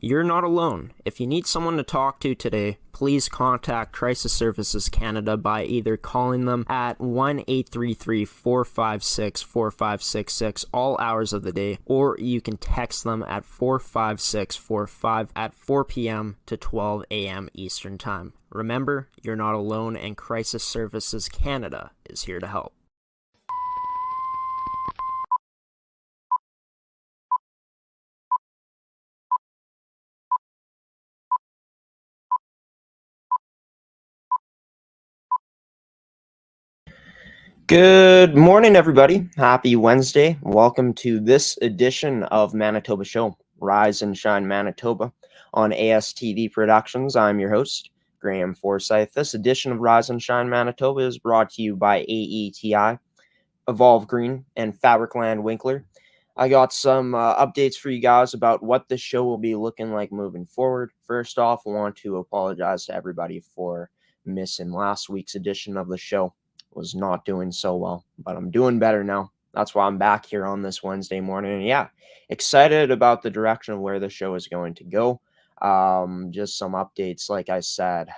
You're not alone. If you need someone to talk to today, please contact Crisis Services Canada by either calling them at 1-833-456-4566 all hours of the day, or you can text them at 45645 at 4 p.m. to 12 a.m. Eastern Time. Remember, you're not alone, and Crisis Services Canada is here to help. Good morning, everybody. Happy Wednesday. Welcome to this edition of Manitoba Show, Rise and Shine Manitoba on AETi Productions. I'm your host, Graeme Forsyth. This edition of Rise and Shine Manitoba is brought to you by AETi, Evolve Green, and Fabricland Winkler. I got some updates for you guys about what the show will be looking like moving forward. First off, I want to apologize to everybody for missing last week's edition of the show. Was not doing so well, but I'm doing better now. That's why I'm back here on this Wednesday morning. And yeah, excited about the direction of where the show is going to go. Just some updates. Like I said,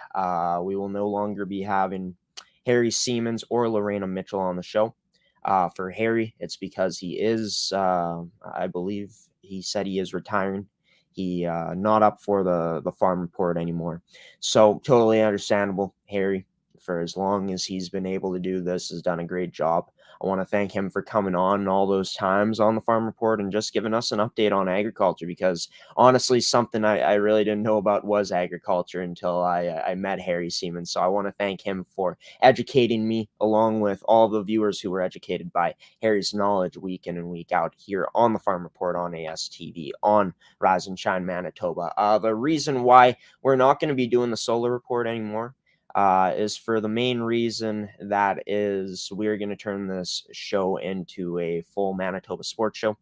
we will no longer be having Harry Siemens or Lorena Mitchell on the show. For Harry, it's because he is, I believe he said he is retiring. He not up for the farm report anymore. So totally understandable. Harry, for as long as he's been able to do this, has done a great job. I want to thank him for coming on all those times on the farm report and just giving us an update on agriculture, because honestly, something I really didn't know about was agriculture until I met Harry Siemens. So I want to thank him for educating me, along with all the viewers who were educated by Harry's knowledge week in and week out here on the farm report on AETi, on Rise and Shine Manitoba. The reason why we're not going to be doing the solar report anymore is for the main reason that is we're going to turn this show into a full Manitoba sports show.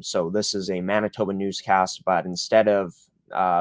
So this is a Manitoba newscast, but instead of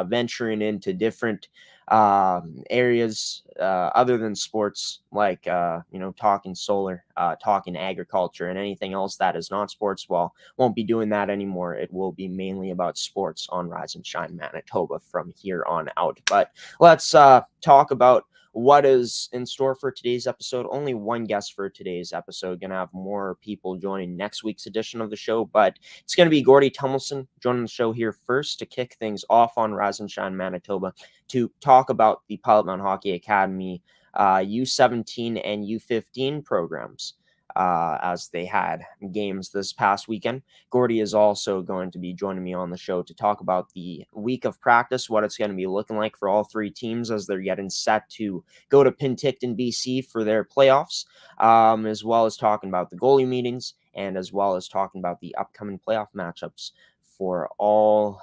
venturing into different areas other than sports, like talking solar, talking agriculture, and anything else that is not sports, well, won't be doing that anymore. It will be mainly about sports on Rise and Shine Manitoba from here on out. But let's talk about what is in store for today's episode. Only one guest for today's episode. Gonna have more people joining next week's edition of the show, but it's gonna be Gordie Tumilson joining the show here first to kick things off on Rise and Shine Manitoba, to talk about the Pilot-Mound Hockey-Academy U17 and U15 programs, as they had games this past weekend. Gordie is also going to be joining me on the show to talk about the week of practice, what it's going to be looking like for all three teams as they're getting set to go to Penticton, BC for their playoffs, as well as talking about the goalie meetings, and as well as talking about the upcoming playoff matchups for all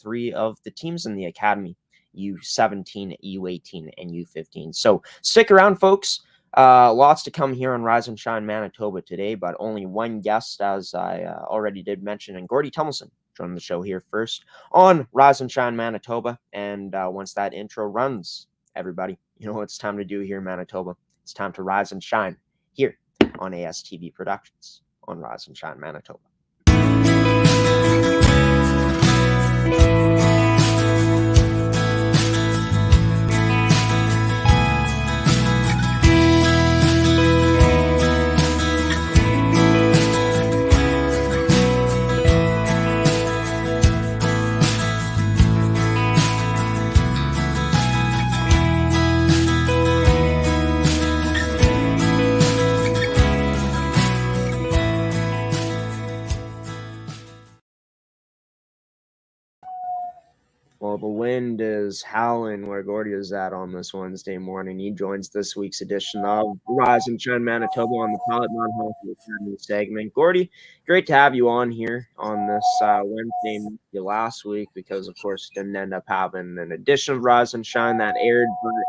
three of the teams in the academy, U17, U18, and U15. So stick around, folks. Lots to come here on Rise and Shine Manitoba today, but only one guest, as I already did mention, and Gordie Tumilson joining the show here first on Rise and Shine Manitoba. And once that intro runs, everybody, you know what it's time to do here in Manitoba. It's time to rise and shine here on AETi Productions on Rise and Shine Manitoba. Well, the wind is howling where Gordie is at on this Wednesday morning. He joins this week's edition of Rise and Shine Manitoba on the Pilot-Mound Hockey-Academy segment. Gordie, great to have you on here on this Wednesday last week, because, of course, didn't end up having an edition of Rise and Shine that aired. But,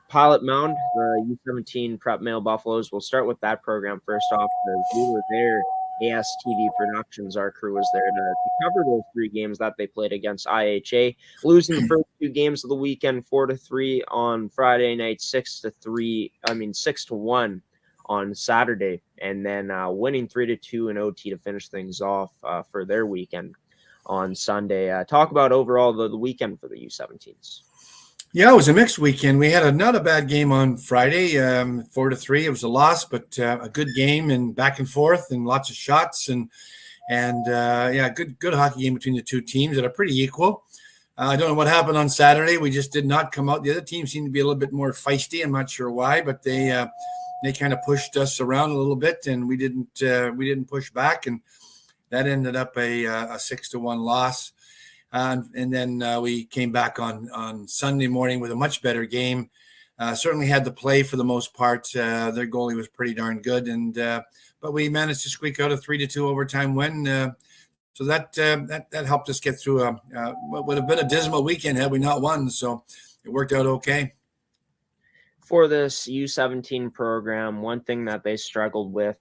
Pilot-Mound, the U17 Prep Male Buffaloes, we'll start with that program first off, because we were there. AETi Productions, our crew, was there to cover those three games that they played against IHA, losing the first two games of the weekend 4-3 on Friday night, 6-1 on Saturday, and then winning 3-2 in OT to finish things off for their weekend. on Sunday. Talk about overall the weekend for the U17s. Yeah, it was a mixed weekend. We had not a bad game on Friday, 4-3. It was a loss, but a good game and back and forth and lots of shots and good hockey game between the two teams that are pretty equal. I don't know what happened on Saturday. We just did not come out. The other team seemed to be a little bit more feisty. I'm not sure why, but they kind of pushed us around a little bit, and we didn't push back, and that ended up a 6-1 loss. And then we came back on Sunday morning with a much better game. Certainly had the play for the most part. Their goalie was pretty darn good, but we managed to squeak out a 3-2 overtime win. So that helped us get through what would have been a dismal weekend had we not won. So it worked out okay. For this U17 program, one thing that they struggled with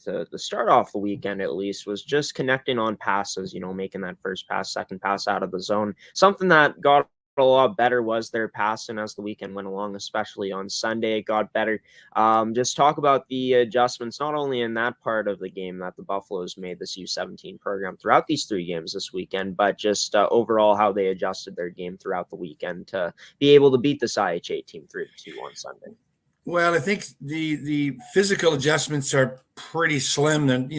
to start off the weekend, at least, was just connecting on passes, making that first pass, second pass out of the zone. Something that got a lot better was their passing as the weekend went along, especially on Sunday. It got better. Just talk about the adjustments, not only in that part of the game that the Buffaloes made this U17 program throughout these 3 games this weekend, but just overall how they adjusted their game throughout the weekend to be able to beat this IHA team 3-2 on Sunday. Well, I think the physical adjustments are pretty slim, and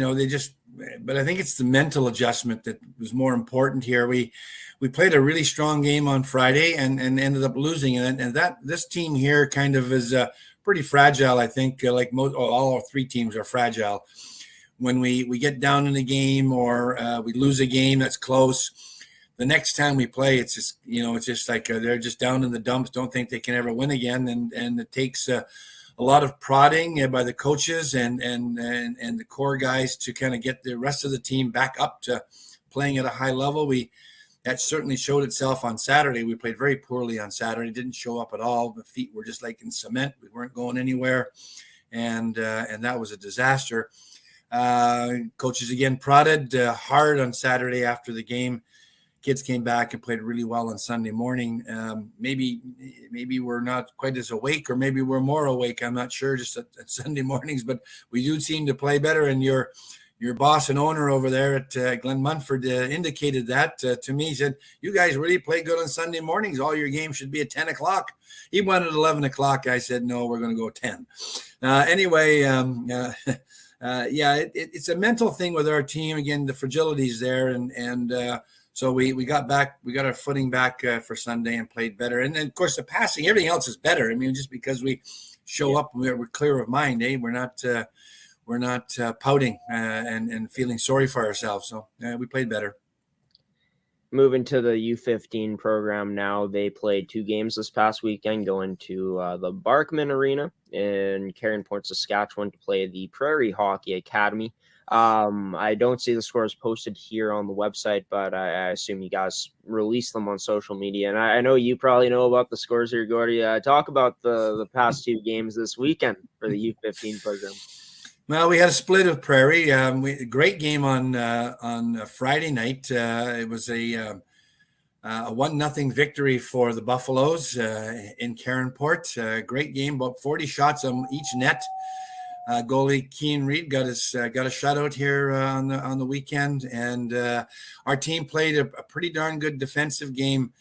but I think it's the mental adjustment that was more important here. We played a really strong game on Friday and ended up losing, and that this team here kind of is pretty fragile. I think like all our 3 teams are fragile. When we get down in a game or we lose a game that's close, the next time we play, it's just like they're just down in the dumps, don't think they can ever win again, and it takes a lot of prodding by the coaches and the core guys to kind of get the rest of the team back up to playing at a high level. That certainly showed itself on Saturday. We played very poorly on Saturday, didn't show up at all. The feet were just like in cement. We weren't going anywhere, and that was a disaster. Coaches again prodded hard on Saturday after the game. Kids came back and played really well on Sunday morning. Maybe we're not quite as awake, or maybe we're more awake. I'm not sure, just at Sunday mornings, but we do seem to play better. And your boss and owner over there at Glenn Munford indicated that to me. He said, "You guys really play good on Sunday mornings. All your games should be at 10 o'clock. He wanted 11 o'clock. I said, no, we're going to go 10. It's a mental thing with our team. Again, the fragility's there, so we got our footing back for Sunday and played better. And then, of course, the passing, everything else is better. I mean, just because we show up and we're clear of mind, we're not pouting and feeling sorry for ourselves. So we played better. Moving to the U15 program now, they played 2 games this past weekend, going to the Barkman Arena in Cairnport, Saskatchewan, to play the Prairie Hockey Academy. I don't see the scores posted here on the website, but I assume you guys release them on social media. And I know you probably know about the scores here, Gordie. Talk about the past 2 games this weekend for the U15 program. Well, we had a split of Prairie. Great game on Friday night. It was a 1-0 victory for the Buffaloes in Cairnport. Great game, about 40 shots on each net. Goalie Keane Reed got a shutout here on the weekend, and our team played a pretty darn good defensive game,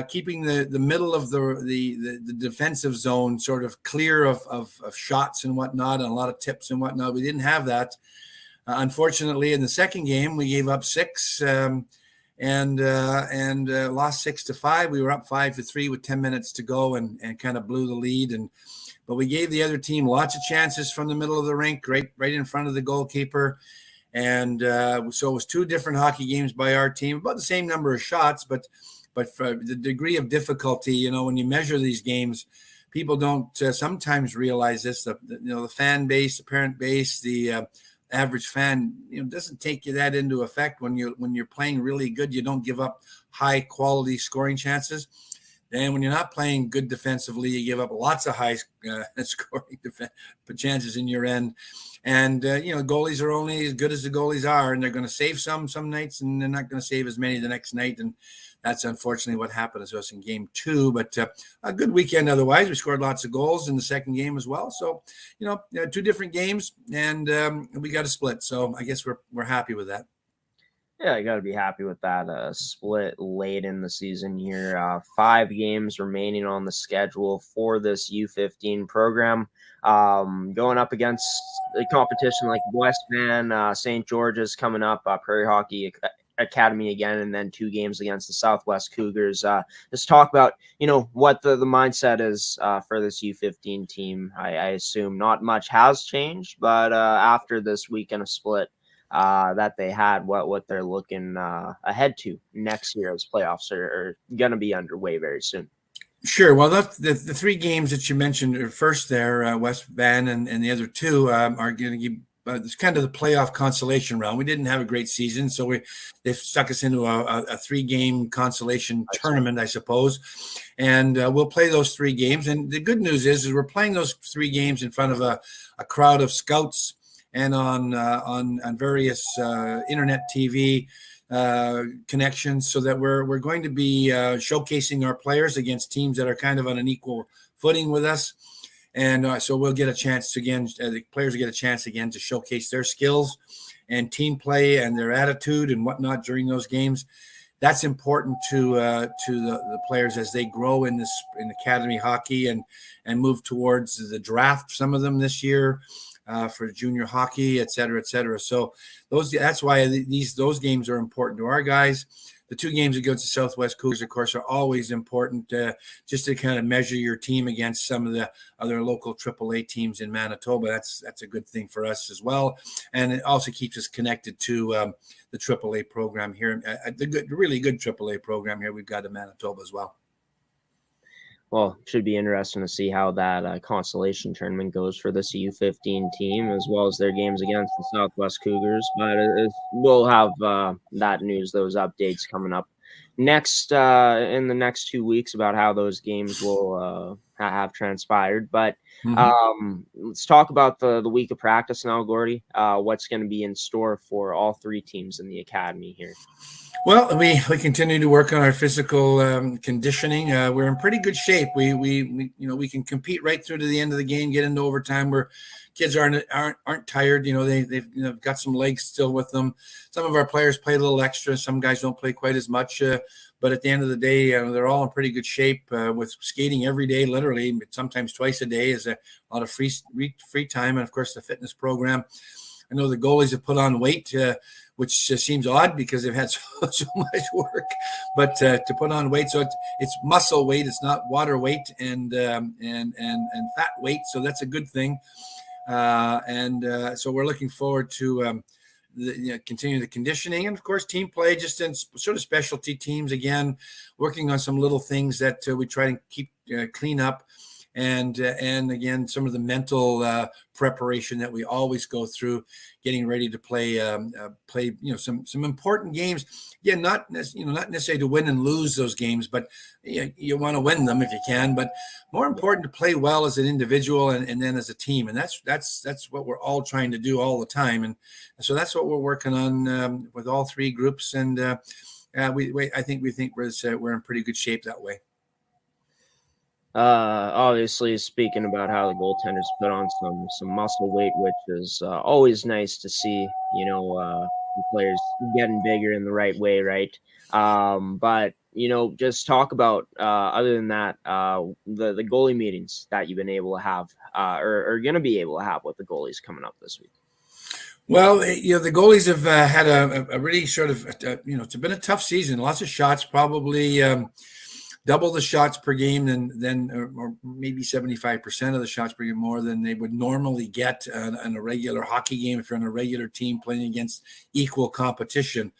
keeping the middle of the defensive zone sort of clear of shots and whatnot, and a lot of tips and whatnot. We didn't have that. Unfortunately, in the second game, we gave up 6 and lost 6-5. We were up 5-3 with 10 minutes to go and kind of blew the lead. But we gave the other team lots of chances from the middle of the rink, right in front of the goalkeeper. And so it was 2 different hockey games by our team, about the same number of shots, but for the degree of difficulty, when you measure these games, people don't sometimes realize this. The fan base, the parent base, the average fan, doesn't take that into effect. When you're playing really good, you don't give up high quality scoring chances. And when you're not playing good defensively, you give up lots of high scoring chances in your end. And, goalies are only as good as the goalies are, and they're going to save some nights, and they're not going to save as many the next night. And that's unfortunately what happened to us in game 2. But a good weekend otherwise. We scored lots of goals in the second game as well. So, 2 different games, and we got a split. So I guess we're happy with that. Yeah, I got to be happy with that split late in the season here. 5 games remaining on the schedule for this U15 program. Going up against the competition like West Van, St. George's coming up, Prairie Hockey Academy again, and then 2 games against the Southwest Cougars. Just talk about, what the mindset is for this U15 team. I assume not much has changed, but after this weekend of split, that they had, what they're looking ahead to next year as playoffs are going to be underway very soon. Sure. Well, that's the 3 games that you mentioned first there, West Van and the other 2 are going to give. It's kind of the playoff consolation round. We didn't have a great season, so they've stuck us into a 3-game consolation tournament, I suppose. And we'll play those 3 games. And the good news is we're playing those 3 games in front of a crowd of scouts and on various internet TV connections, so that we're going to be showcasing our players against teams that are kind of on an equal footing with us. And so we'll get a chance again, the players get a chance again to showcase their skills and team play and their attitude and whatnot during those games. That's important to the players as they grow in academy hockey and move towards the draft. Some of them this year for junior hockey, et cetera, et cetera. So that's why those games are important to our guys. The 2 games against the Southwest Cougars, of course, are always important just to kind of measure your team against some of the other local AAA teams in Manitoba. That's a good thing for us as well. And it also keeps us connected to the AAA program here, the really good AAA program here we've got in Manitoba as well. Well, it should be interesting to see how that consolation tournament goes for this U15 team, as well as their games against the Southwest Cougars. But we'll have that news, those updates coming up next in the next 2 weeks about how those games will have transpired. But let's talk about the week of practice now, Gordie. What's going to be in store for all 3 teams in the academy here? Well, we continue to work on our physical conditioning. We're in pretty good shape. We can compete right through to the end of the game, get into overtime where kids aren't tired. They've got some legs still with them. Some of our players play a little extra. Some guys don't play quite as much. But at the end of the day, they're all in pretty good shape with skating every day, literally, sometimes twice a day. Is a lot of free time, and of course the fitness program. I know the goalies have put on weight, which seems odd because they've had so much work, but to put on weight, so it's muscle weight, it's not water weight and fat weight, so that's a good thing. So we're looking forward to continue the conditioning and of course team play, just in sort of specialty teams again, working on some little things that we try to keep clean up. And again, some of the mental preparation that we always go through, getting ready to play some important games. Yeah, not necessarily to win and lose those games, but you want to win them if you can. But more important to play well as an individual and then as a team, and that's what we're all trying to do all the time. And so that's what we're working on with all 3 groups. And I think we're in pretty good shape that way. Obviously, speaking about how the goaltenders put on some muscle weight, which is always nice to see, the players getting bigger in the right way, right? But just talk about other than that, the goalie meetings that you've been able to have or going to be able to have with the goalies coming up this week. Well, the goalies have had a really sort of it's been a tough season. Lots of shots, probably double the shots per game than or maybe 75% of the shots per game more than they would normally get in a regular hockey game if you're on a regular team playing against equal competition.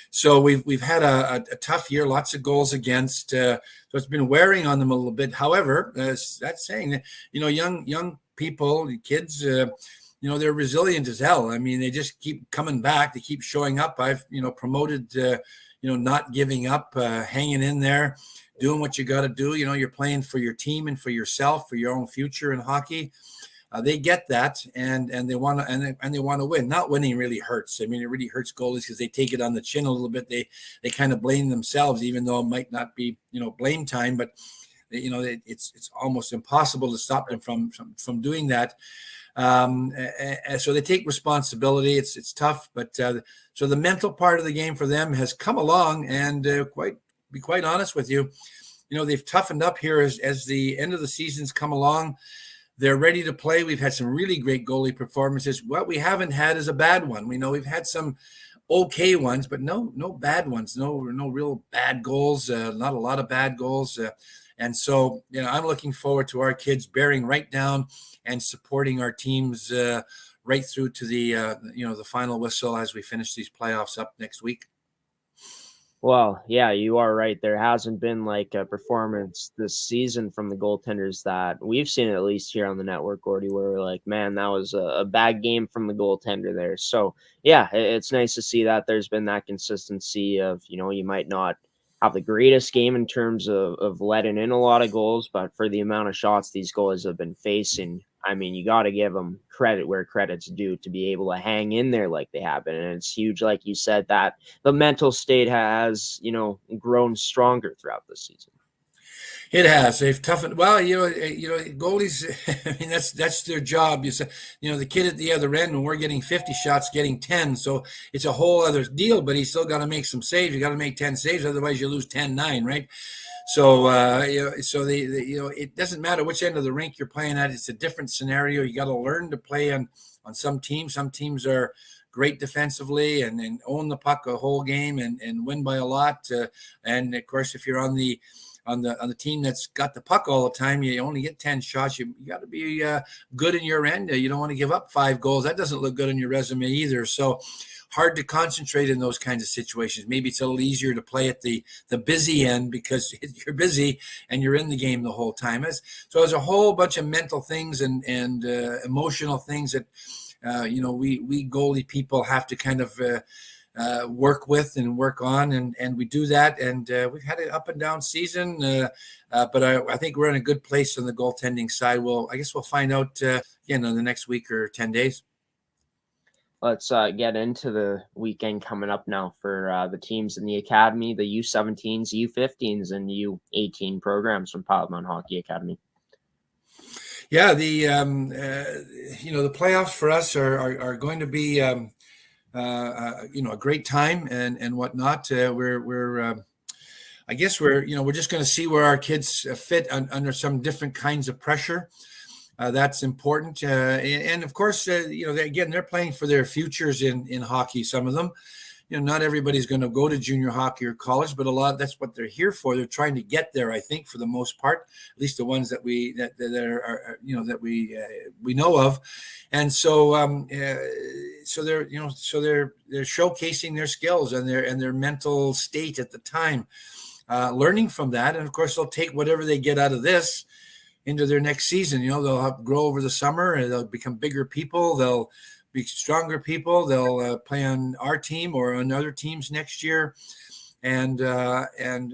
So we've had a tough year, lots of goals against. So it's been wearing on them a little bit. However, that's saying, young people, kids, they're resilient as hell. I mean, they just keep coming back. They keep showing up. I've, promoted, not giving up, hanging in there, doing what you got to do. You're playing for your team and for yourself, for your own future in hockey. They get that, and they want to, and they want to win. Not winning really hurts. I mean, it really hurts goalies because they take it on the chin a little bit. They kind of blame themselves, even though it might not be, blame time. But it's almost impossible to stop them from doing that. So they take responsibility. It's tough, but so the mental part of the game for them has come along, and be quite honest with you, they've toughened up here as the end of the season's come along. They're ready to play. We've had some really great goalie performances. What we haven't had is a bad one. We know we've had some okay ones, but no bad ones, no real bad goals, not a lot of bad goals. And so, I'm looking forward to our kids bearing right down and supporting our teams right through to the, the final whistle as we finish these playoffs up next week. Well, yeah, you are right. There hasn't been like a performance this season from the goaltenders that we've seen, at least here on the network, Gordie, where we're like, man, that was a bad game from the goaltender there. So, yeah, it's nice to see that there's been that consistency of, you might not have the greatest game in terms of letting in a lot of goals, but for the amount of shots these goalies have been facing, I mean, you got to give them credit where credit's due to be able to hang in there like they have been. And it's huge, like you said, that the mental state has, grown stronger throughout the season. It has. They've toughened. Well, goalies. I mean, that's their job. You say, the kid at the other end, when we're getting 50 shots, getting 10. So it's a whole other deal. But he's still got to make some saves. You got to make 10 saves, otherwise you lose 10-9, right? So it doesn't matter which end of the rink you're playing at. It's a different scenario. You got to learn to play on some teams. Some teams are great defensively and own the puck a whole game and win by a lot. And of course, if you're on the team that's got the puck all the time, you only get 10 shots. You got to be good in your end. You don't want to give up 5 goals. That doesn't look good on your resume either. So hard to concentrate in those kinds of situations. Maybe it's a little easier to play at the busy end because you're busy and you're in the game the whole time. So there's a whole bunch of mental things and emotional things that we goalie people have to kind of work with and work on, and we do that. And we've had an up and down season, but I think we're in a good place on the goaltending side. I guess we'll find out in the next week or 10 days. Let's get into the weekend coming up now for the teams in the academy, the U17s, U15s, and U18 programs from Pilot-Mound Hockey-Academy. Yeah, the playoffs for us are going to be a great time and whatnot. I guess we're just going to see where our kids fit under some different kinds of pressure. That's important. And of course, they're playing for their futures in hockey. Some of them, not everybody's going to go to junior hockey or college, but a lot, that's what they're here for. They're trying to get there, I think, for the most part, at least the ones that we know of. And so, they're showcasing their skills and their mental state at the time, learning from that. And of course, they'll take whatever they get out of this into their next season. They'll grow over the summer and they'll become bigger people. They'll be stronger people. They'll play on our team or on other teams next year, and hopefully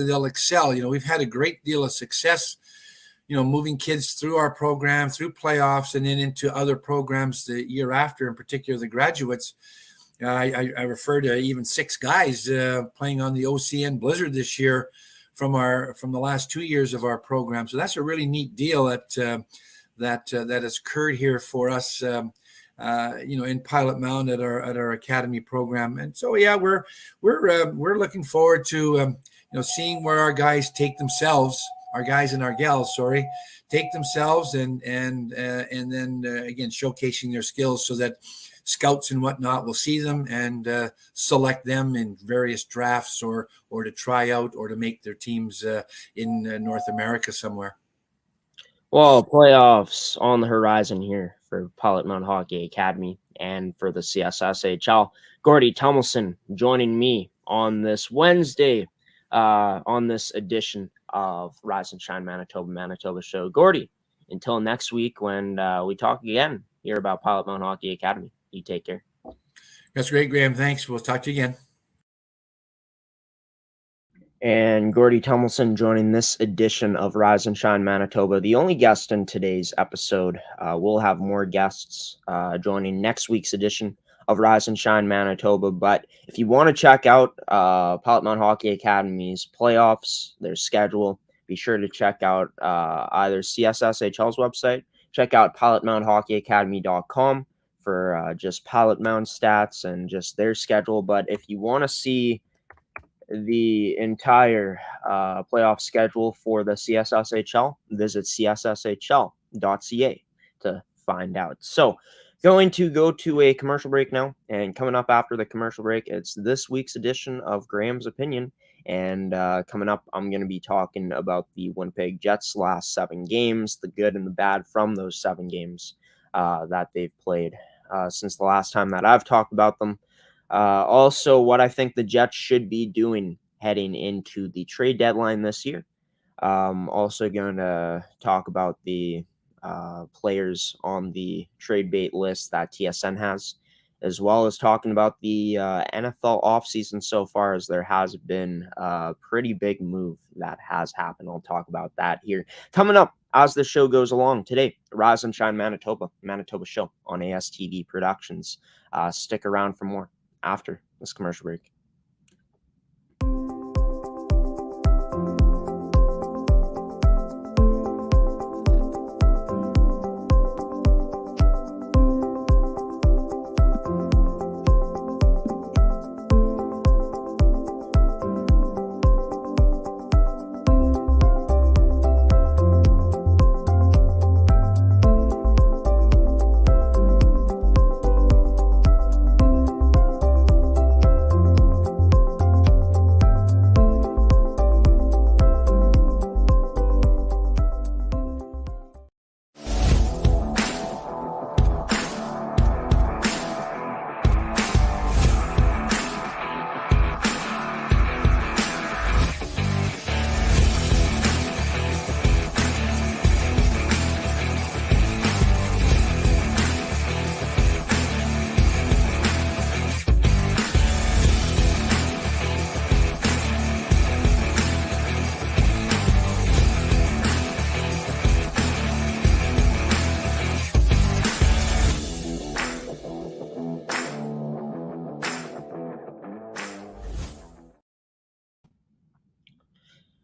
they'll excel. We've had a great deal of success, moving kids through our program, through playoffs, and then into other programs the year after. In particular, the graduates. I refer to even 6 guys playing on the OCN Blizzard this year from the last 2 years of our program. So that's a really neat deal that has occurred here for us, in Pilot-Mound at our academy program. And so, yeah, we're looking forward to seeing where our guys take themselves, our guys and our gals, take themselves, and then again showcasing their skills so that scouts and whatnot will see them and select them in various drafts or to try out or to make their teams in North America somewhere. Well, playoffs on the horizon here for Pilot-Mound Hockey-Academy and for the CSSHL. Gordie Tumilson joining me on this Wednesday on this edition of Rise and Shine Manitoba show. Gordie, until next week when we talk again here about Pilot-Mound Hockey-Academy. You take care. That's great, Graeme. Thanks. We'll talk to you again. And Gordie Tumilson joining this edition of Rise and Shine Manitoba, the only guest in today's episode. We'll have more guests joining next week's edition of Rise and Shine Manitoba. But if you want to check out Pilot-Mound Hockey Academy's playoffs, their schedule, be sure to check out either CSSHL's website. check out Pilot-Mound Hockey-Academy.com for just Pilot-Mound stats and just their schedule. But if you want to see the entire playoff schedule for the CSSHL, visit csshl.ca to find out. So, going to go to a commercial break now, and coming up after the commercial break, it's this week's edition of Graham's Opinion. And coming up, I'm going to be talking about the Winnipeg Jets' last 7 games, the good and the bad from those 7 games that they've played since the last time that I've talked about them. Also, what I think the Jets should be doing heading into the trade deadline this year. Also going to talk about the players on the trade bait list that TSN has, as well as talking about the NFL offseason so far, as there has been a pretty big move that has happened. I'll talk about that here. Coming up as the show goes along today, Rise and Shine Manitoba show on ASTV Productions. Stick around for more after this commercial break.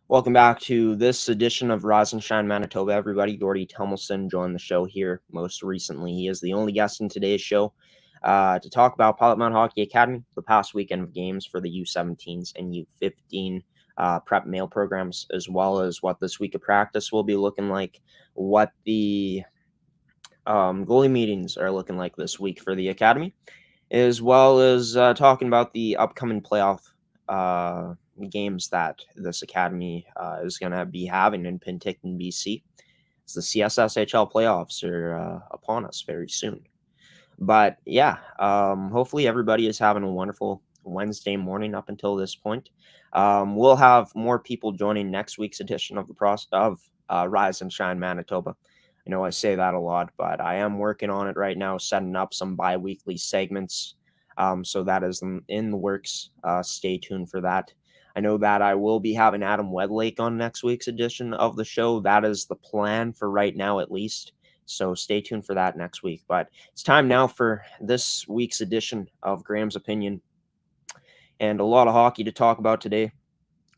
Welcome back to this edition of Rise and Shine Manitoba, everybody. Gordie Tumilson joined the show here most recently. He is the only guest in today's show to talk about Pilot-Mound Hockey-Academy, the past weekend of games for the U17s and U15 prep male programs, as well as what this week of practice will be looking like, what the goalie meetings are looking like this week for the academy, as well as talking about the upcoming playoff games that this academy is going to be having in Penticton, BC. As the CSSHL playoffs are upon us very soon. But yeah, hopefully everybody is having a wonderful Wednesday morning up until this point. We'll have more people joining next week's edition of Rise and Shine Manitoba. I know I say that a lot, but I am working on it right now, setting up some bi-weekly segments. So that is in the works. Stay tuned for that. I know that I will be having Adam Wedlake on next week's edition of the show. That is the plan for right now, at least. So stay tuned for that next week. But it's time now for this week's edition of Graham's Opinion. And a lot of hockey to talk about today,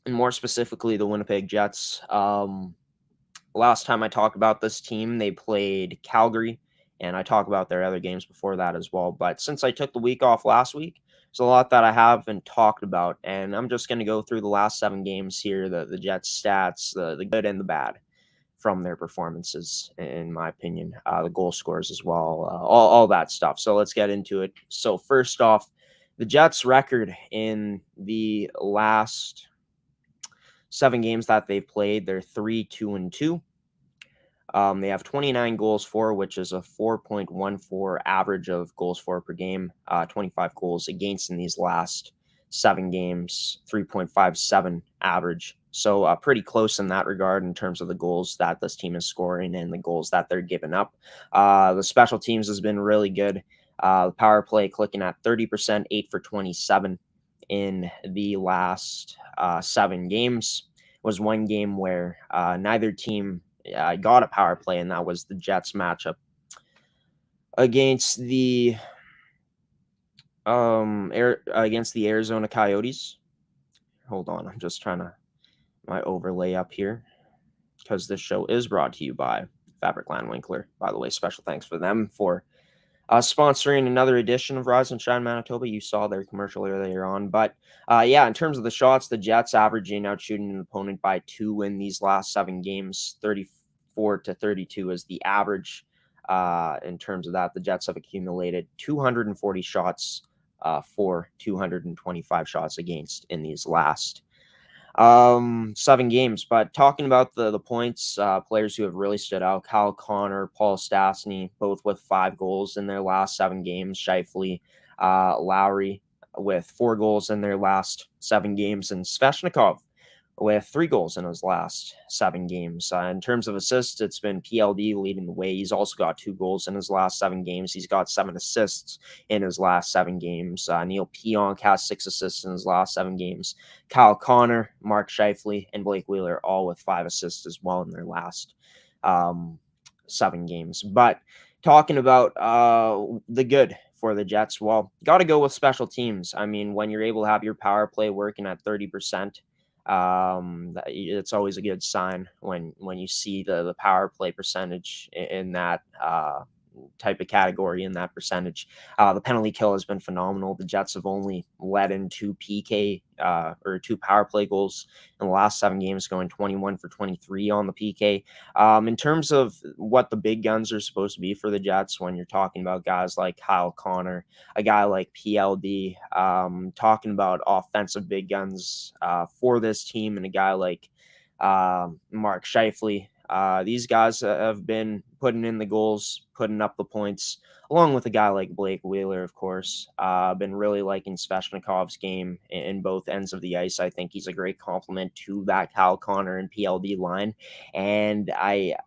and more specifically the Winnipeg Jets. Last time I talked about this team, they played Calgary, and I talked about their other games before that as well. But since I took the week off last week, there's a lot that I haven't talked about, and I'm just going to go through the last 7 games here, the Jets stats, the good and the bad from their performances, in my opinion, the goal scores as well, all that stuff. So let's get into it. So first off, the Jets' record in the last 7 games that they've played, they're 3-2-2. They have 29 goals for, which is a 4.14 average of goals for per game, 25 goals against in these last 7 games, 3.57 average. So pretty close in that regard in terms of the goals that this team is scoring and the goals that they're giving up. The special teams has been really good. The power play clicking at 30%, 8 for 27 in the last 7 games. It was one game where neither team got a power play, and that was the Jets matchup against the Arizona Coyotes. Hold on, I'm just trying to my overlay up here because this show is brought to you by Fabricland Winkler, by the way. Special thanks for them for sponsoring another edition of Rise and Shine Manitoba. You saw their commercial earlier on. But in terms of the shots, the Jets averaging out shooting an opponent by 2 in these last 7 games. 34 to 32 is the average. In terms of that, the Jets have accumulated 240 shots for 225 shots against in these last 7 games. But talking about the points, players who have really stood out: Kyle Connor, Paul Stastny, both with 5 goals in their last 7 games. Scheifele, Lowry with 4 goals in their last 7 games, and Svechnikov with 3 goals in his last 7 games. In terms of assists, it's been PLD leading the way. He's also got 2 goals in his last 7 games. He's got 7 assists in his last 7 games. Neil Pionk has 6 assists in his last 7 games. Kyle Connor, Mark Scheifele, and Blake Wheeler all with 5 assists as well in their last 7 games. But talking about the good for the Jets, well, got to go with special teams. I mean, when you're able to have your power play working at 30%, it's always a good sign when you see the power play percentage in that type of category, in that percentage. The penalty kill has been phenomenal. The Jets have only let in 2 PK or 2 power play goals in the last 7 games, going 21 for 23 on the PK. In terms of what the big guns are supposed to be for the Jets, when you're talking about guys like Kyle Connor, a guy like PLD, talking about offensive big guns for this team, and a guy like Mark Scheifele, these guys have been putting in the goals, putting up the points, along with a guy like Blake Wheeler, of course. Been really liking Svechnikov's game in both ends of the ice. I think he's a great complement to that Kyle Connor and PLD line, and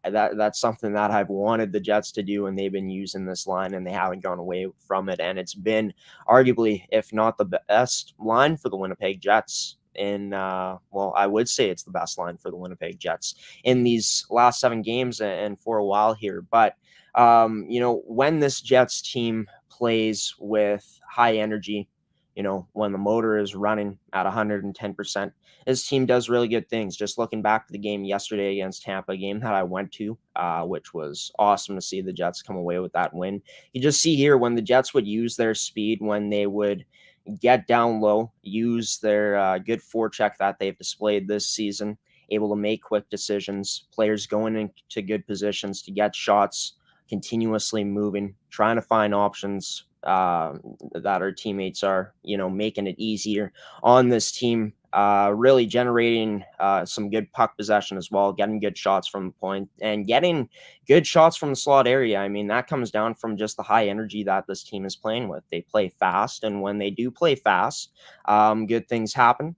that's something that I've wanted the Jets to do, and they've been using this line, and they haven't gone away from it, and it's been arguably, if not the best line for the Winnipeg Jets. I would say it's the best line for the Winnipeg Jets in these last 7 games and for a while here. But when this Jets team plays with high energy, when the motor is running at 110%, this team does really good things. Just looking back to the game yesterday against Tampa, a game that I went to, which was awesome to see the Jets come away with that win. You just see here when the Jets would use their speed, when they would get down low, use their good forecheck that they've displayed this season, able to make quick decisions, players going into good positions to get shots, continuously moving, trying to find options that our teammates are, making it easier on this team, really generating some good puck possession as well, getting good shots from the point and getting good shots from the slot area. I mean, that comes down from just the high energy that this team is playing with. They play fast, and when they do play fast, good things happen.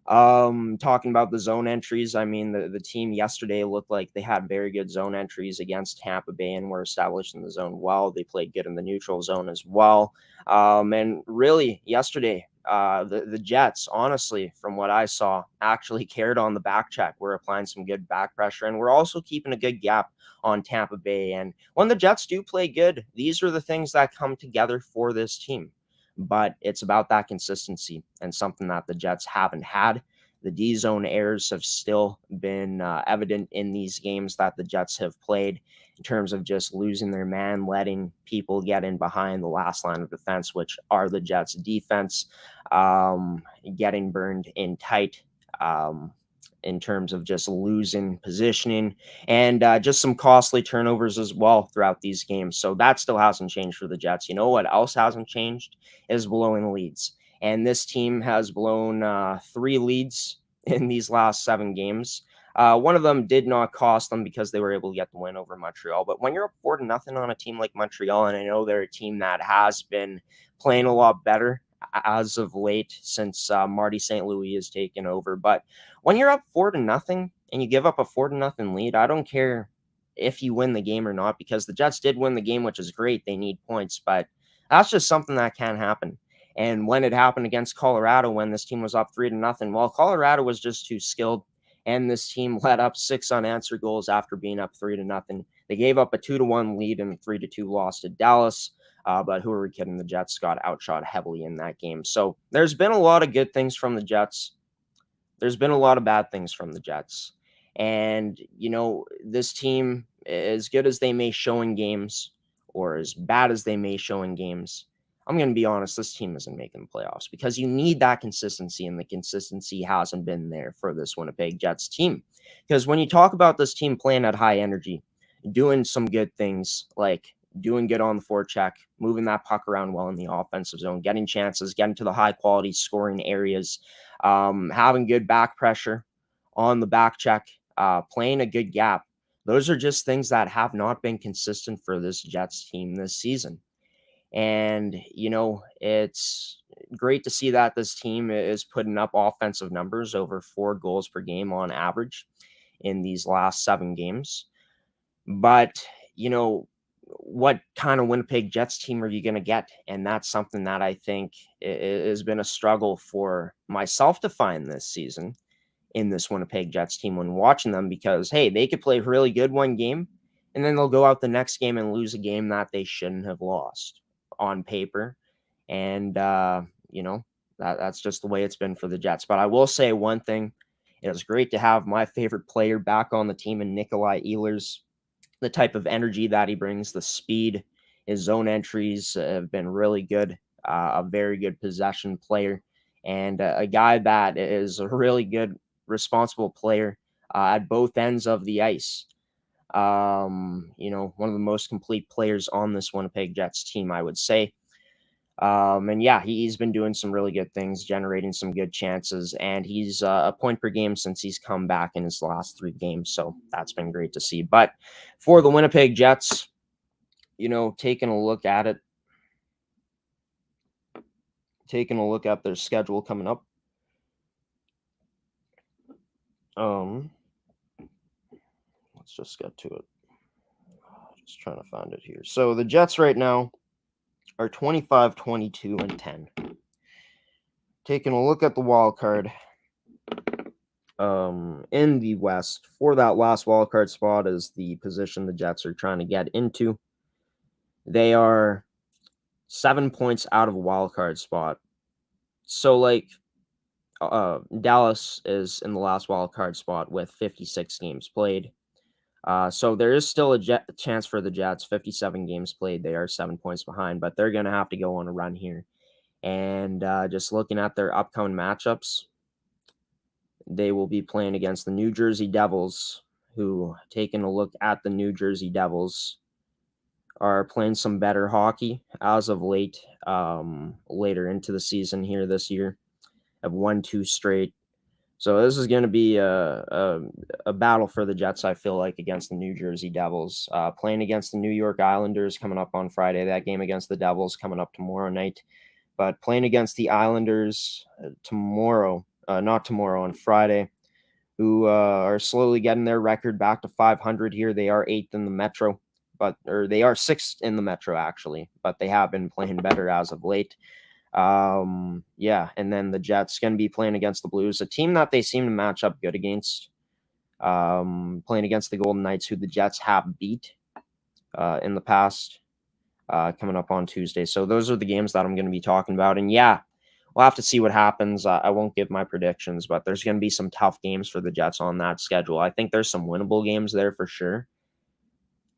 Talking about the zone entries, I mean, the team yesterday looked like they had very good zone entries against Tampa Bay and were established in the zone well. They played good in the neutral zone as well. And really, yesterday, the Jets, honestly, from what I saw, actually cared on the back check. We're applying some good back pressure, and we're also keeping a good gap on Tampa Bay. And when the Jets do play good, these are the things that come together for this team. But it's about that consistency, and something that the Jets haven't had. The D-zone errors have still been evident in these games that the Jets have played, in terms of just losing their man, letting people get in behind the last line of defense, which are the Jets' defense, getting burned in tight, in terms of just losing positioning, and just some costly turnovers as well throughout these games. So that still hasn't changed for the Jets. You know what else hasn't changed is blowing leads. And this team has blown 3 leads in these last 7 games. One of them did not cost them because they were able to get the win over Montreal. But when you're up 4-0 on a team like Montreal, and I know they're a team that has been playing a lot better as of late since Marty St. Louis has taken over. But when you're up 4-0 and you give up a 4-0 lead, I don't care if you win the game or not, because the Jets did win the game, which is great. They need points, but that's just something that can happen. And when it happened against Colorado, when this team was up 3-0, well, Colorado was just too skilled, and this team let up 6 unanswered goals after being up 3-0. They gave up a 2-1 lead and a 3-2 loss to Dallas. But who are we kidding? The Jets got outshot heavily in that game. So there's been a lot of good things from the Jets. There's been a lot of bad things from the Jets. And, this team as good as they may show in games or as bad as they may show in games, I'm going to be honest, this team isn't making the playoffs because you need that consistency, and the consistency hasn't been there for this Winnipeg Jets team. Because when you talk about this team playing at high energy, doing some good things like doing good on the forecheck, moving that puck around well in the offensive zone, getting chances, getting to the high quality scoring areas, having good back pressure on the back check, playing a good gap. Those are just things that have not been consistent for this Jets team this season. And, it's great to see that this team is putting up offensive numbers over 4 goals per game on average in these last 7 games. But, what kind of Winnipeg Jets team are you going to get? And that's something that I think has been a struggle for myself to find this season in this Winnipeg Jets team when watching them, because, hey, they could play really good one game and then they'll go out the next game and lose a game that they shouldn't have lost on paper. And, that's just the way it's been for the Jets. But I will say one thing. It was great to have my favorite player back on the team in Nikolai Ehlers. The type of energy that he brings, the speed, his zone entries have been really good. A very good possession player, and a guy that is a really good, responsible player at both ends of the ice. One of the most complete players on this Winnipeg Jets team, I would say. And yeah, he's been doing some really good things, generating some good chances, and he's a point per game since he's come back in his last 3 games. So that's been great to see. But for the Winnipeg Jets, taking a look at their schedule coming up. Let's just get to it. Just trying to find it here. So the Jets right now are 25, 22, and 10. Taking a look at the wild card in the West, for that last wild card spot is the position the Jets are trying to get into. They are 7 points out of a wild card spot. So Dallas is in the last wild card spot with 56 games played. So there is still a chance for the Jets. 57 games played. They are 7 points behind, but they're going to have to go on a run here. And just looking at their upcoming matchups, they will be playing against the New Jersey Devils, who, taking a look at the New Jersey Devils, are playing some better hockey as of late, later into the season here this year. Have won 2 straight. So this is going to be a battle for the Jets, I feel like, against the New Jersey Devils. Playing against the New York Islanders coming up on Friday. That game against the Devils coming up tomorrow night. But playing against the Islanders on Friday, who are slowly getting their record back to 500 here. They are 8th in the Metro, they are 6th in the Metro, actually, but they have been playing better as of late. And then the Jets going to be playing against the Blues, a team that they seem to match up good against. Playing against the Golden Knights, who the Jets have beat in the past, coming up on Tuesday. So those are the games that I'm going to be talking about. And yeah, we'll have to see what happens. I won't give my predictions, but there's going to be some tough games for the Jets on that schedule. I think there's some winnable games there for sure.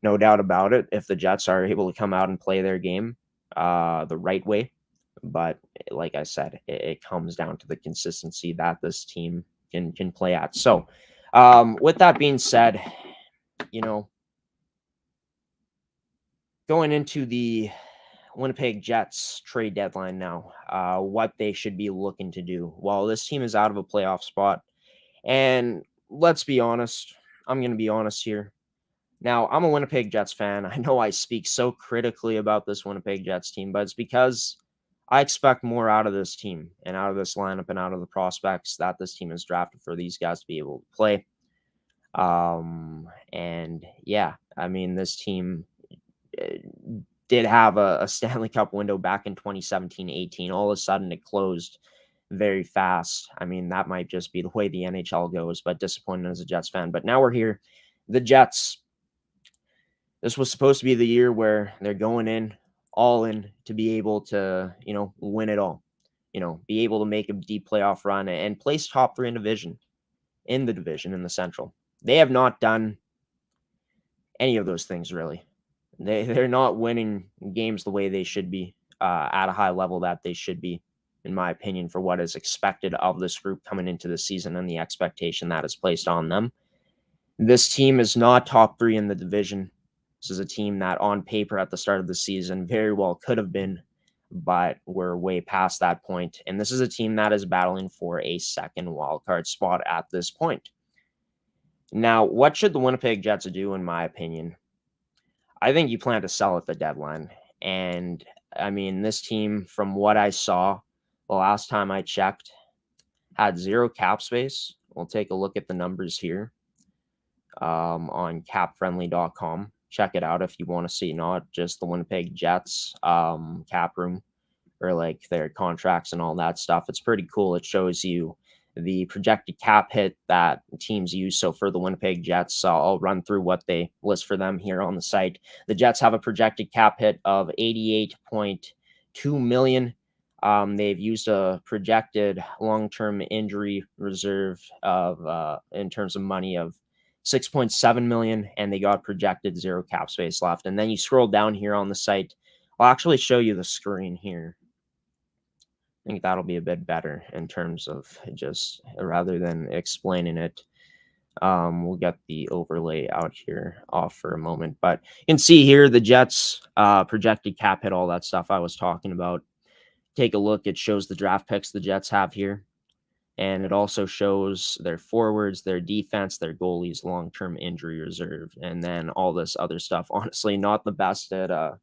No doubt about it, if the Jets are able to come out and play their game the right way. But like I said, it comes down to the consistency that this team can play at. So with that being said, going into the Winnipeg Jets trade deadline now, what they should be looking to do. Well, this team is out of a playoff spot. And let's be honest. I'm going to be honest here. Now, I'm a Winnipeg Jets fan. I know I speak so critically about this Winnipeg Jets team, but it's because I expect more out of this team and out of this lineup and out of the prospects that this team has drafted for these guys to be able to play. This team did have a Stanley Cup window back in 2017-18. All of a sudden, it closed very fast. I mean, that might just be the way the NHL goes, but disappointed as a Jets fan. But now we're here. The Jets, this was supposed to be the year where they're going all in to be able to, win it all. Be able to make a deep playoff run and place top 3 in the division in the Central. They have not done any of those things, really. They're not winning games the way they should be, at a high level that they should be, in my opinion, for what is expected of this group coming into the season and the expectation that is placed on them. This team is not top 3 in the division. This is a team that on paper at the start of the season very well could have been, but we're way past that point. And this is a team that is battling for a second wildcard spot at this point. Now, what should the Winnipeg Jets do, in my opinion? I think you plan to sell at the deadline. And I mean, this team, from what I saw the last time I checked, had 0 cap space. We'll take a look at the numbers here on capfriendly.com. Check it out if you want to see not just the Winnipeg Jets cap room or like their contracts and all that stuff. It's pretty cool. It shows you the projected cap hit that teams use. So for the Winnipeg Jets, I'll run through what they list for them here on the site. The Jets have a projected cap hit of $88.2 million. They've used a projected long-term injury reserve of in terms of money of $6.7 million, and they got projected 0 cap space left. And then you scroll down here on the site. I'll actually show you the screen here. I think that'll be a bit better in terms of just rather than explaining it. We'll get the overlay out here off for a moment, but you can see here the Jets projected cap hit, all that stuff I was talking about. Take a look. It shows the draft picks the Jets have here, and it also shows their forwards, their defense, their goalies, long-term injury reserve, and then all this other stuff. Honestly, not the best at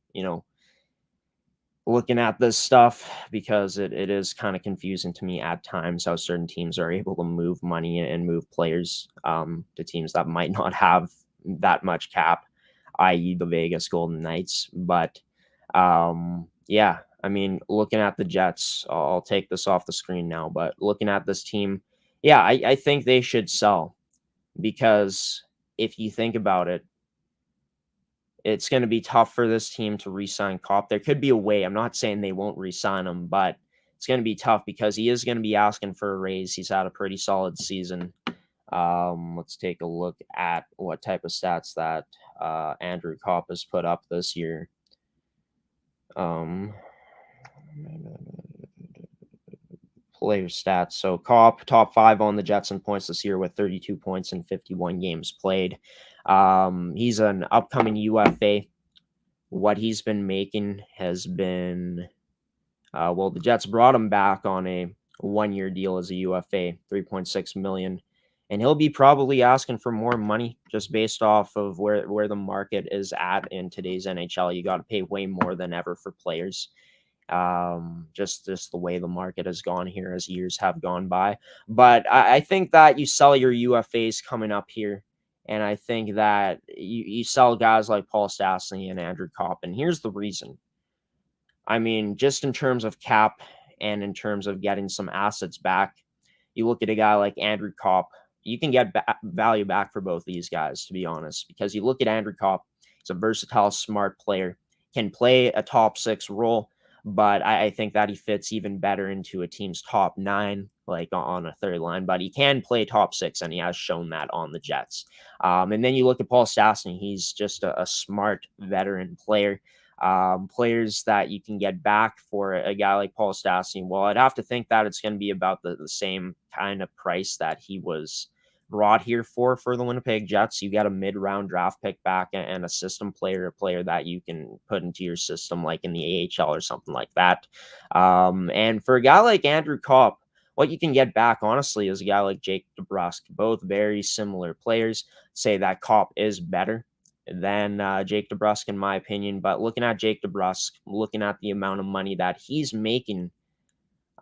looking at this stuff, because it is kind of confusing to me at times how certain teams are able to move money and move players to teams that might not have that much cap, i.e. the Vegas Golden Knights. But yeah, I mean, looking at the Jets, I'll take this off the screen now, but looking at this team, yeah, I think they should sell, because if you think about it, it's going to be tough for this team to re-sign Kopp. There could be a way. I'm not saying they won't re-sign him, but it's going to be tough because he is going to be asking for a raise. He's had a pretty solid season. Let's take a look at what type of stats that Andrew Kopp has put up this year. Player stats. So Kopp, top 5 on the Jets in points this year with 32 points in 51 games played. He's an upcoming UFA. What he's been making has been, the Jets brought him back on a 1-year deal as a UFA, $3.6 million. And he'll be probably asking for more money just based off of where the market is at in today's NHL. You got to pay way more than ever for players. Just the way the market has gone here as years have gone by. But I think that you sell your UFAs coming up here. And I think that you sell guys like Paul Stastny and Andrew Kopp. And here's the reason. I mean, just in terms of cap and in terms of getting some assets back, you look at a guy like Andrew Kopp, you can get value back for both these guys, to be honest. Because you look at Andrew Kopp, he's a versatile, smart player, can play a top 6 role. But I think that he fits even better into a team's top 9, like on a third line. But he can play top 6, and he has shown that on the Jets. And then you look at Paul Stastny. He's just a smart veteran player. Players that you can get back for a guy like Paul Stastny, well, I'd have to think that it's going to be about the same kind of price that he was brought here for the Winnipeg Jets. You got a mid-round draft pick back and a system player, a player that you can put into your system like in the AHL or something like that. And for a guy like Andrew Kopp, what you can get back, honestly, is a guy like Jake DeBrusk. Both very similar players. Say that Kopp is better than Jake DeBrusk, in my opinion. But looking at Jake DeBrusk, looking at the amount of money that he's making,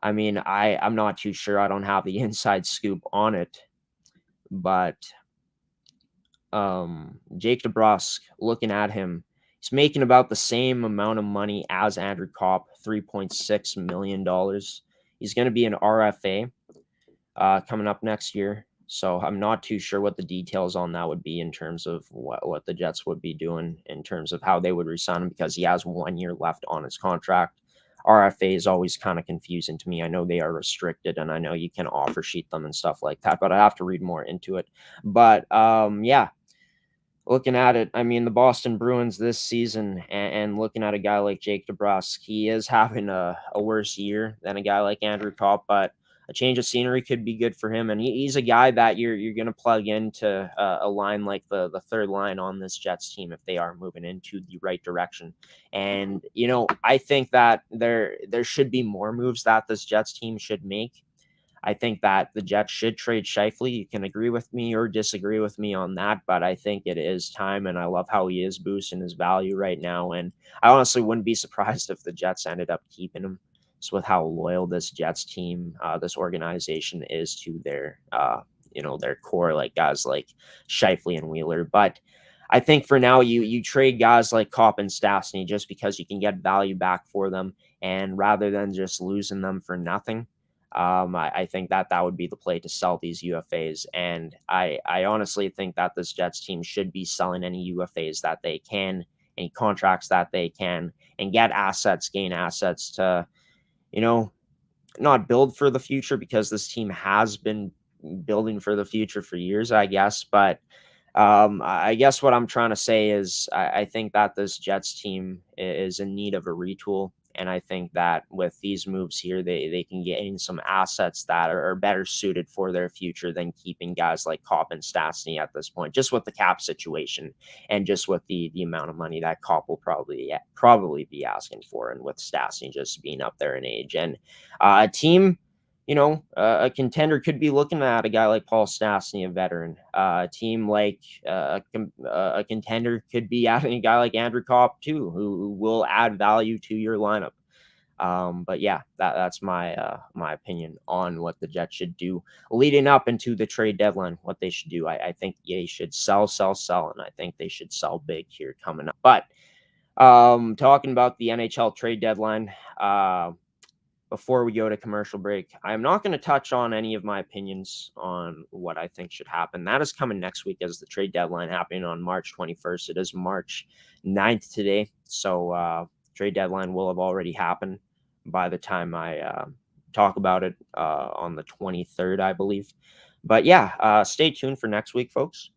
I mean, I'm not too sure. I don't have the inside scoop on it. But Jake DeBrusk, looking at him, he's making about the same amount of money as Andrew Kopp, $3.6 million. He's going to be an RFA coming up next year. So I'm not too sure what the details on that would be in terms of what the Jets would be doing in terms of how they would re-sign him, because he has 1 year left on his contract. RFA is always kind of confusing to me. I know they are restricted, and I know you can offer sheet them and stuff like that, but I have to read more into it. But yeah, looking at it, I mean, the Boston Bruins this season, and looking at a guy like Jake DeBrusk, he is having a worse year than a guy like Andrew Kopp, but a change of scenery could be good for him. And he's a guy that you're going to plug into a line like the third line on this Jets team if they are moving into the right direction. And, I think that there should be more moves that this Jets team should make. I think that the Jets should trade Scheifele. You can agree with me or disagree with me on that, but I think it is time, and I love how he is boosting his value right now. And I honestly wouldn't be surprised if the Jets ended up keeping him, just with how loyal this Jets team, this organization is to their, their core, like guys like Scheifele and Wheeler. But I think for now, you trade guys like Kopp and Stastny just because you can get value back for them, and rather than just losing them for nothing. I think that would be the play to sell these UFAs. And I honestly think that this Jets team should be selling any UFAs that they can, any contracts that they can, and gain assets to, not build for the future, because this team has been building for the future for years, I guess. But I guess what I'm trying to say is I think that this Jets team is in need of a retool. And I think that with these moves here, they can get in some assets that are better suited for their future than keeping guys like Kopp and Stastny at this point, just with the cap situation and just with the amount of money that Kopp will probably be asking for, and with Stastny just being up there in age. And a team, a contender could be looking at a guy like Paul Stastny, a veteran. A team like a contender could be adding a guy like Andrew Kopp too, who will add value to your lineup. But yeah, that's my my opinion on what the Jets should do leading up into the trade deadline. What they should do, I think they should sell, and I think they should sell big here coming up. But talking about the NHL trade deadline, before we go to commercial break, I'm not going to touch on any of my opinions on what I think should happen. That is coming next week, as the trade deadline happening on March 21st. It is March 9th today. So trade deadline will have already happened by the time I talk about it on the 23rd, I believe. But yeah, stay tuned for next week, folks,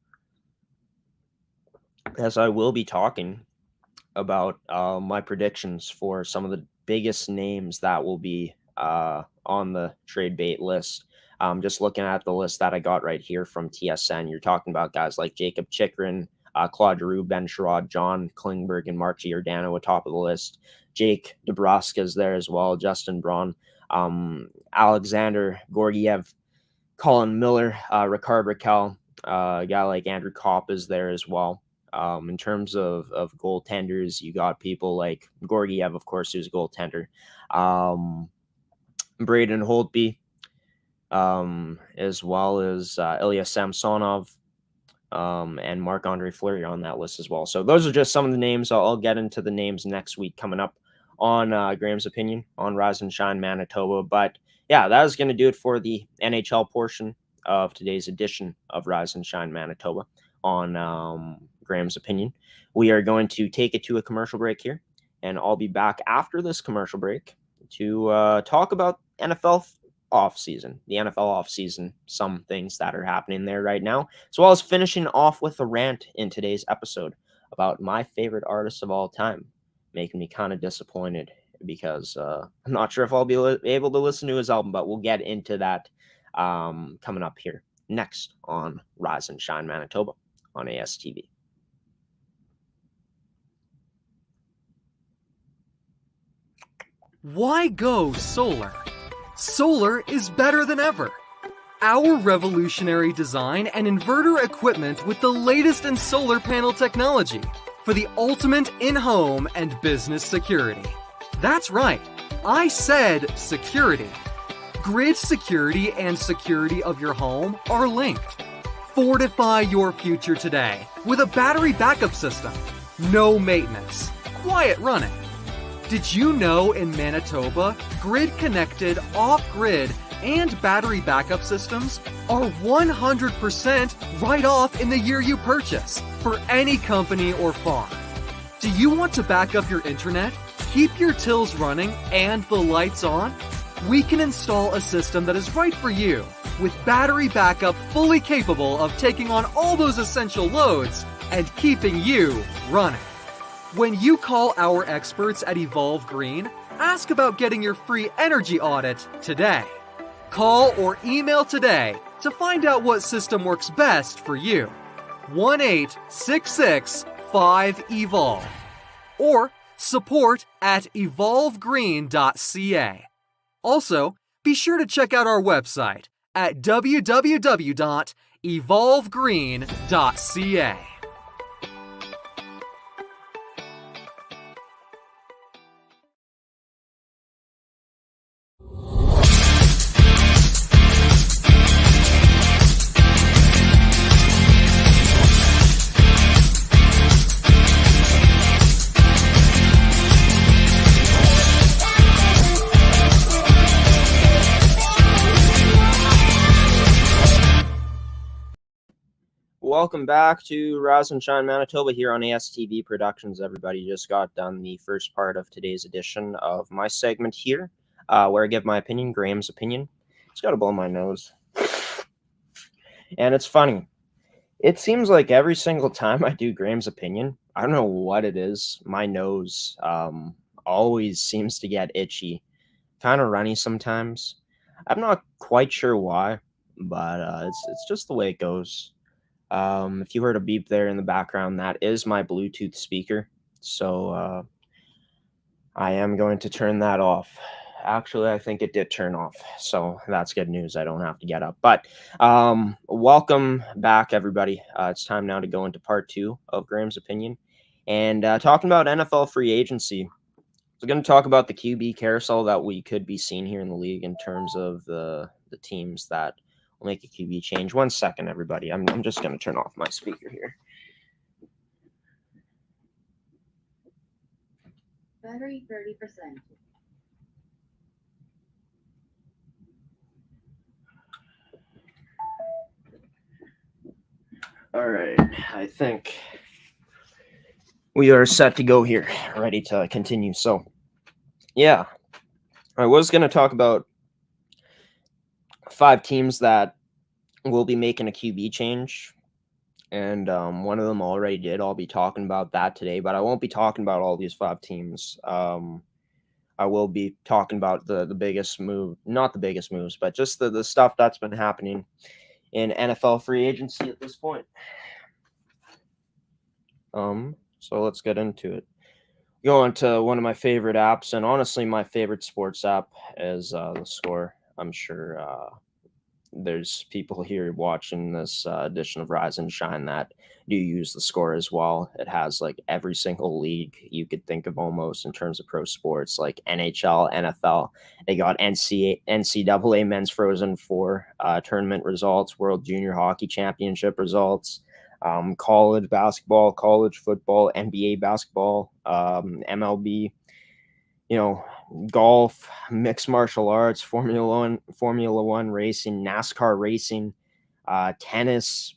as I will be talking about my predictions for some of the biggest names that will be on the trade bait list. Just looking at the list that I got right here from TSN, you're talking about guys like Jacob Chychrun, Claude Giroux, Ben Sherrod, John Klingberg, and Mark Giordano atop of the list. Jake DeBrusk is there as well, Justin Braun, Alexander Gorgiev, Colin Miller, Ricard Raquel, a guy like Andrew Kopp is there as well. In terms of goaltenders, you got people like Gorgiev, of course, who's a goaltender. Braden Holtby, as well as Ilya Samsonov, and Marc-Andre Fleury on that list as well. So those are just some of the names. I'll get into the names next week coming up on Graeme's Opinion on Rise and Shine Manitoba. But yeah, that is going to do it for the NHL portion of today's edition of Rise and Shine Manitoba on Graeme's Opinion. We are going to take it to a commercial break here, and I'll be back after this commercial break to talk about NFL offseason, the NFL offseason, some things that are happening there right now, as well as finishing off with a rant in today's episode about my favorite artist of all time, making me kind of disappointed because I'm not sure if I'll be able to listen to his album, but we'll get into that coming up here next on Rise and Shine Manitoba on ASTV. Why go solar? Solar is better than ever. Our revolutionary design and inverter equipment with the latest in solar panel technology for the ultimate in-home and business security. That's right, I said security. Grid security and security of your home are linked. Fortify your future today with a battery backup system. No maintenance, quiet running. Did you know in Manitoba, grid-connected, off-grid, and battery backup systems are 100% right off in the year you purchase for any company or farm? Do you want to back up your internet, keep your tills running, and the lights on? We can install a system that is right for you with battery backup fully capable of taking on all those essential loads and keeping you running. When you call our experts at Evolve Green, ask about getting your free energy audit today. Call or email today to find out what system works best for you. 1-866-5EVOLVE or support@evolvegreen.ca. Also, be sure to check out our website at www.evolvegreen.ca. Welcome back to Rise and Shine Manitoba here on ASTV Productions. Everybody just got done the first part of today's edition of my segment here, where I give my opinion, Graham's opinion. Just got to blow my nose. And it's funny. It seems like every single time I do Graham's opinion, I don't know what it is. My nose always seems to get itchy, kind of runny sometimes. I'm not quite sure why, but it's just the way it goes. If you heard a beep there in the background, that is my Bluetooth speaker. So I am going to turn that off. Actually, I think it did turn off. So that's good news. I don't have to get up. But welcome back, everybody. It's time now to go into part 2 of Graham's opinion. And talking about NFL free agency. We're going to talk about the QB carousel that we could be seeing here in the league in terms of the teams that will make a QB change. 1 second, everybody. I'm just going to turn off my speaker here. Battery 30%. All right. I think we are set to go here, ready to continue. So, yeah, I was going to talk about 5 teams that will be making a QB change, and one of them already did. I'll be talking about that today, but I won't be talking about all these 5 teams. I will be talking about the biggest move, not the biggest moves, but just the stuff that's been happening in NFL free agency at this point. So let's get into it. Go on to one of my favorite apps, and honestly, my favorite sports app is The Score. I'm sure there's people here watching this edition of Rise and Shine that do use The Score as well. It has like every single league you could think of almost in terms of pro sports, like NHL, NFL. They got NCAA Men's Frozen Four tournament results, World Junior Hockey Championship results, college basketball, college football, NBA basketball, MLB, golf, mixed martial arts, Formula One racing, NASCAR racing, tennis,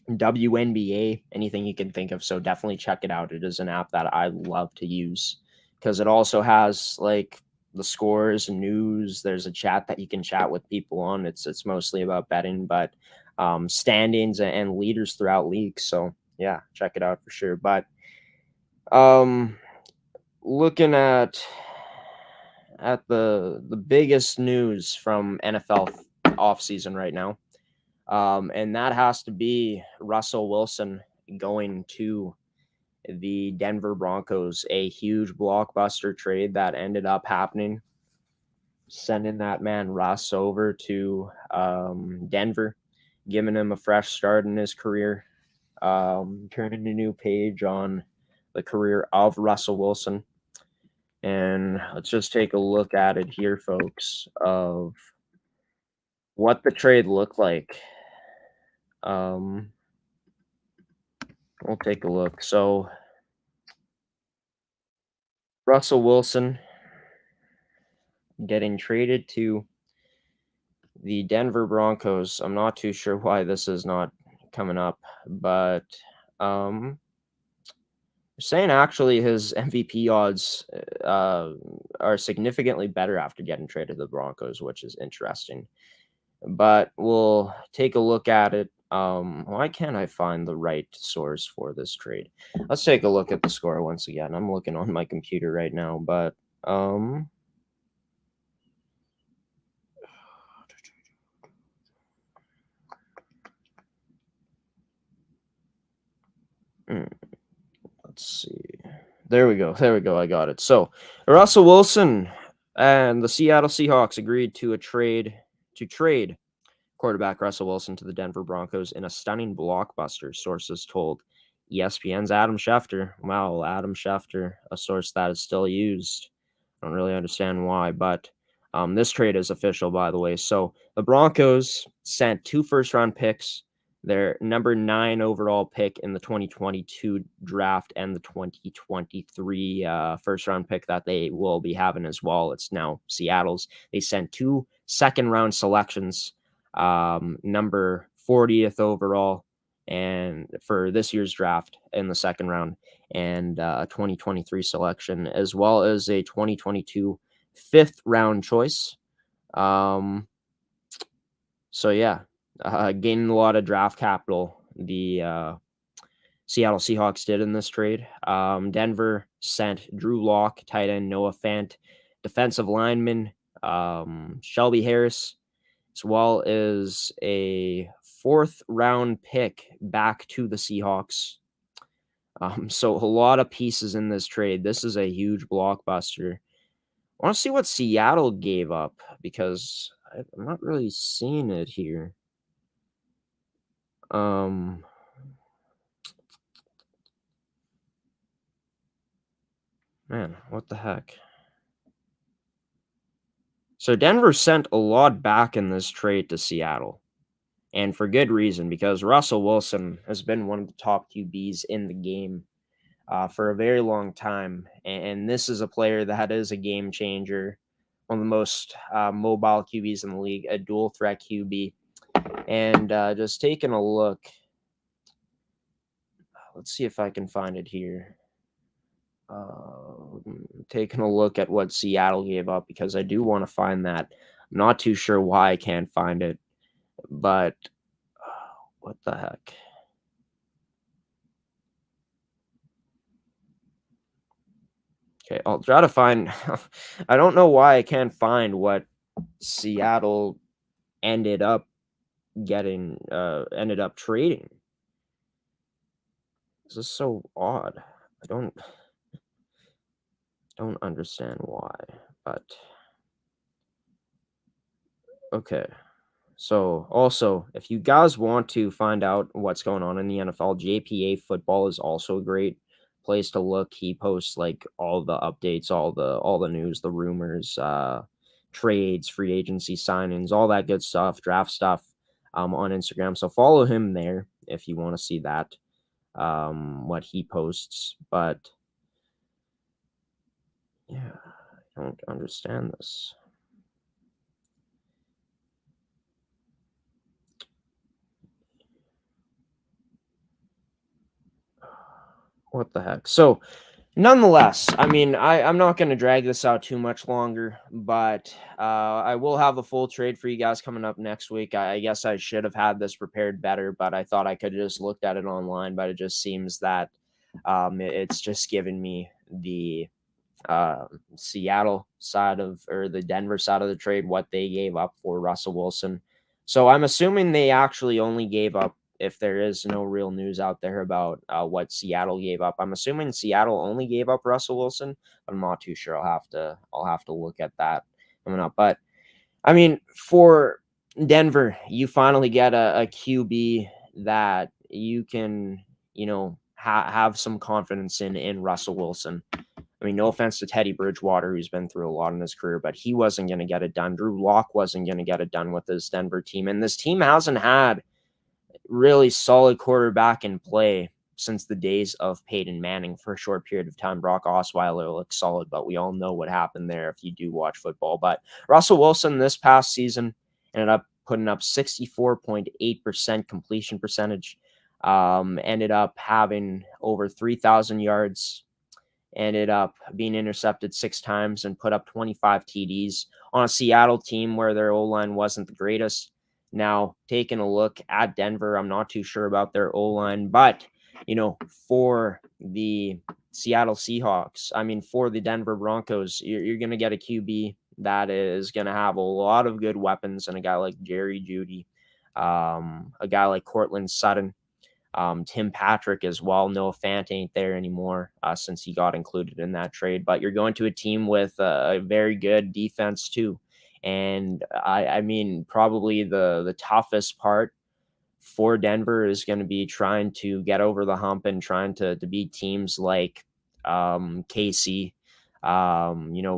WNBA, anything you can think of. So definitely check it out. It is an app that I love to use because it also has like the scores, news. There's a chat that you can chat with people on. It's mostly about betting, but standings and leaders throughout leagues. So yeah, check it out for sure. But looking at the biggest news from NFL offseason right now, and that has to be Russell Wilson going to the Denver Broncos, a huge blockbuster trade that ended up happening, sending that man Russ over to Denver, giving him a fresh start in his career, turning a new page on the career of Russell Wilson. And let's just take a look at it here, folks, of what the trade looked like. We'll take a look. So Russell Wilson getting traded to the Denver Broncos. I'm not too sure why this is not coming up, but saying actually his MVP odds are significantly better after getting traded to the Broncos, which is interesting. But we'll take a look at it. Why can't I find the right source for this trade? Let's take a look at the score once again. I'm looking on my computer right now, but let's see. There we go. I got it. So Russell Wilson and the Seattle Seahawks agreed to trade quarterback Russell Wilson to the Denver Broncos in a stunning blockbuster, sources told ESPN's Adam Schefter. Wow, Adam Schefter, a source that is still used. I don't really understand why, but this trade is official, by the way. So the Broncos sent 2 first-round picks, their number 9 overall pick in the 2022 draft, and the 2023 first-round pick that they will be having as well. It's now Seattle's. They sent 2 second-round selections, number 40th overall, and for this year's draft in the second round, and a 2023 selection, as well as a 2022 fifth round choice. So yeah, gaining a lot of draft capital, the Seattle Seahawks did in this trade. Denver sent Drew Lock, tight end Noah Fant, defensive lineman Shelby Harris, as well as a 4th round pick back to the Seahawks. So a lot of pieces in this trade. This is a huge blockbuster. I want to see what Seattle gave up, because I'm not really seeing it here. Man, what the heck? So Denver sent a lot back in this trade to Seattle, and for good reason, because Russell Wilson has been one of the top QBs in the game for a very long time, and this is a player that is a game changer, one of the most mobile QBs in the league, a dual threat QB. And just taking a look, let's see if I can find it here. Taking a look at what Seattle gave up, because I do want to find that. I'm not too sure why I can't find it, but what the heck? Okay, I'll try to find. I don't know why I can't find what Seattle ended up trading. This is so odd. I don't understand why, but okay. So also, if you guys want to find out what's going on in the NFL, JPA Football is also a great place to look. He posts like all the updates, all the news, the rumors, trades, free agency signings, all that good stuff, draft stuff, on Instagram. So follow him there if you want to see that, what he posts. But yeah, I don't understand this. What the heck? So, nonetheless, I mean, I'm not going to drag this out too much longer, but I will have a full trade for you guys coming up next week. I guess I should have had this prepared better, but I thought I could have just looked at it online, but it just seems that it's just given me the Seattle side or the Denver side of the trade, what they gave up for Russell Wilson. So I'm assuming they actually only gave up, if there is no real news out there about what Seattle gave up. I'm assuming Seattle only gave up Russell Wilson, but I'm not too sure. I'll have to look at that coming up. But I mean, for Denver, you finally get a QB that you can, have some confidence in Russell Wilson. I mean, no offense to Teddy Bridgewater, who's been through a lot in his career, but he wasn't going to get it done. Drew Lock wasn't going to get it done with this Denver team. And this team hasn't had really solid quarterback in play since the days of Peyton Manning for a short period of time. Brock Osweiler looks solid, but we all know what happened there if you do watch football. But Russell Wilson this past season ended up putting up 64.8% completion percentage, ended up having over 3,000 yards, ended up being intercepted 6 times, and put up 25 TDs on a Seattle team where their O-line wasn't the greatest. Now, taking a look at Denver, I'm not too sure about their O-line, but, for the Seattle Seahawks, for the Denver Broncos, you're going to get a QB that is going to have a lot of good weapons, and a guy like Jerry Jeudy, a guy like Cortland Sutton, Tim Patrick as well. Noah Fant ain't there anymore since he got included in that trade, but you're going to a team with a very good defense too. And I mean, probably the toughest part for Denver is going to be trying to get over the hump and trying to beat teams like KC.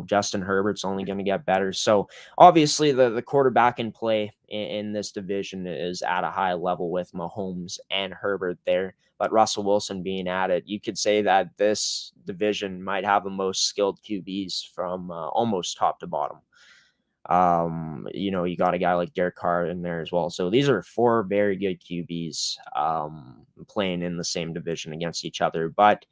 Justin Herbert's only going to get better. So obviously the quarterback in play in this division is at a high level with Mahomes and Herbert there. But Russell Wilson being at it, you could say that this division might have the most skilled QBs from almost top to bottom. You got a guy like Derek Carr in there as well. So these are 4 very good QBs playing in the same division against each other. But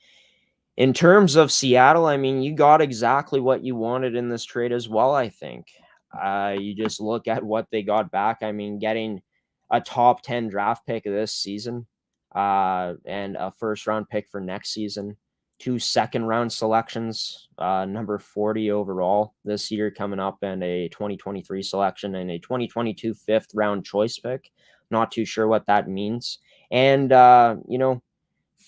in terms of Seattle, you got exactly what you wanted in this trade as well, I think. You just look at what they got back. Getting a top 10 draft pick this season and a first-round pick for next season, 2 second-round selections, number 40 overall this year coming up, and a 2023 selection and a 2022 fifth-round choice pick. Not too sure what that means. And,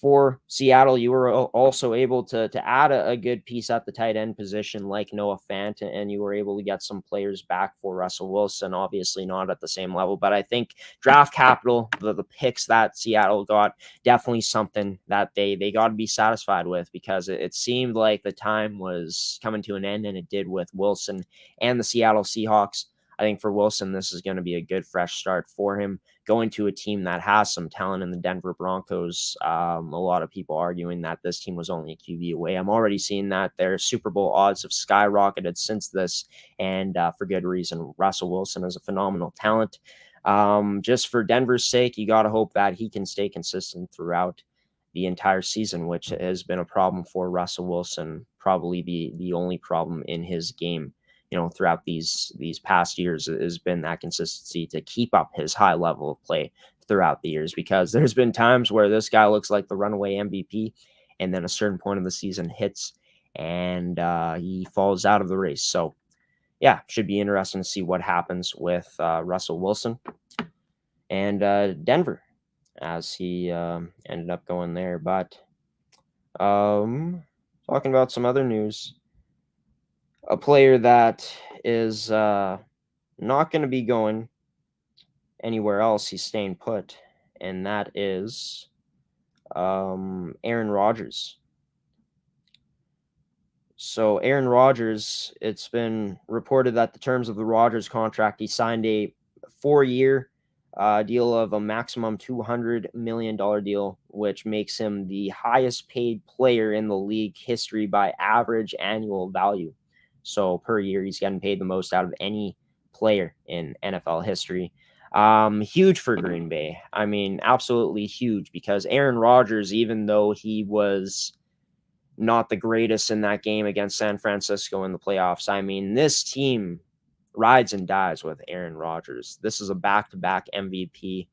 for Seattle, you were also able to add a good piece at the tight end position like Noah Fant, and you were able to get some players back for Russell Wilson, obviously not at the same level. But I think draft capital, the picks that Seattle got, definitely something that they got to be satisfied with, because it seemed like the time was coming to an end, and it did with Wilson and the Seattle Seahawks. I think for Wilson, this is going to be a good fresh start for him, going to a team that has some talent in the Denver Broncos. A lot of people arguing that this team was only a QB away. I'm already seeing that their Super Bowl odds have skyrocketed since this, and for good reason. Russell Wilson is a phenomenal talent. Just for Denver's sake, you got to hope that he can stay consistent throughout the entire season, which has been a problem for Russell Wilson, probably the only problem in his game throughout these past years has been that consistency to keep up his high level of play throughout the years, because there's been times where this guy looks like the runaway MVP, and then a certain point of the season hits and he falls out of the race. So yeah, should be interesting to see what happens with Russell Wilson and Denver as he ended up going there. But talking about some other news, a player that is not going to be going anywhere else. He's staying put, and that is Aaron Rodgers. So Aaron Rodgers, it's been reported that the terms of the Rodgers contract, he signed a 4-year deal of a maximum $200 million deal, which makes him the highest paid player in the league history by average annual value. So per year, he's getting paid the most out of any player in NFL history. Huge for Green Bay. Absolutely huge, because Aaron Rodgers, even though he was not the greatest in that game against San Francisco in the playoffs, this team rides and dies with Aaron Rodgers. This is a back-to-back MVP,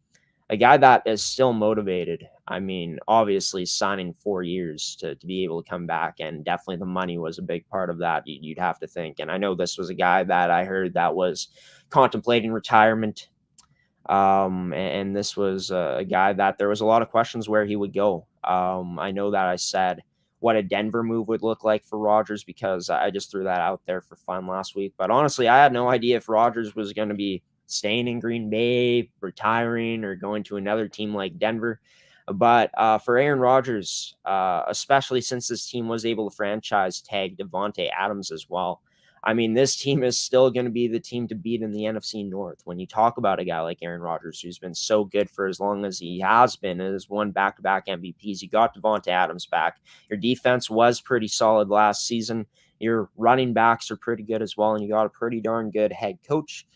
a guy that is still motivated. Obviously signing 4 years to be able to come back, and definitely the money was a big part of that, you'd have to think. And I know this was a guy that I heard that was contemplating retirement. And this was a guy that there was a lot of questions where he would go. I know that I said what a Denver move would look like for Rodgers, because I just threw that out there for fun last week. But honestly, I had no idea if Rodgers was going to be staying in Green Bay, retiring, or going to another team like Denver. But for Aaron Rodgers, especially since this team was able to franchise tag Devontae Adams as well, this team is still going to be the team to beat in the NFC North. When you talk about a guy like Aaron Rodgers, who's been so good for as long as he has been and has won back-to-back MVPs, you got Devontae Adams back. Your defense was pretty solid last season. Your running backs are pretty good as well, and you got a pretty darn good head coach.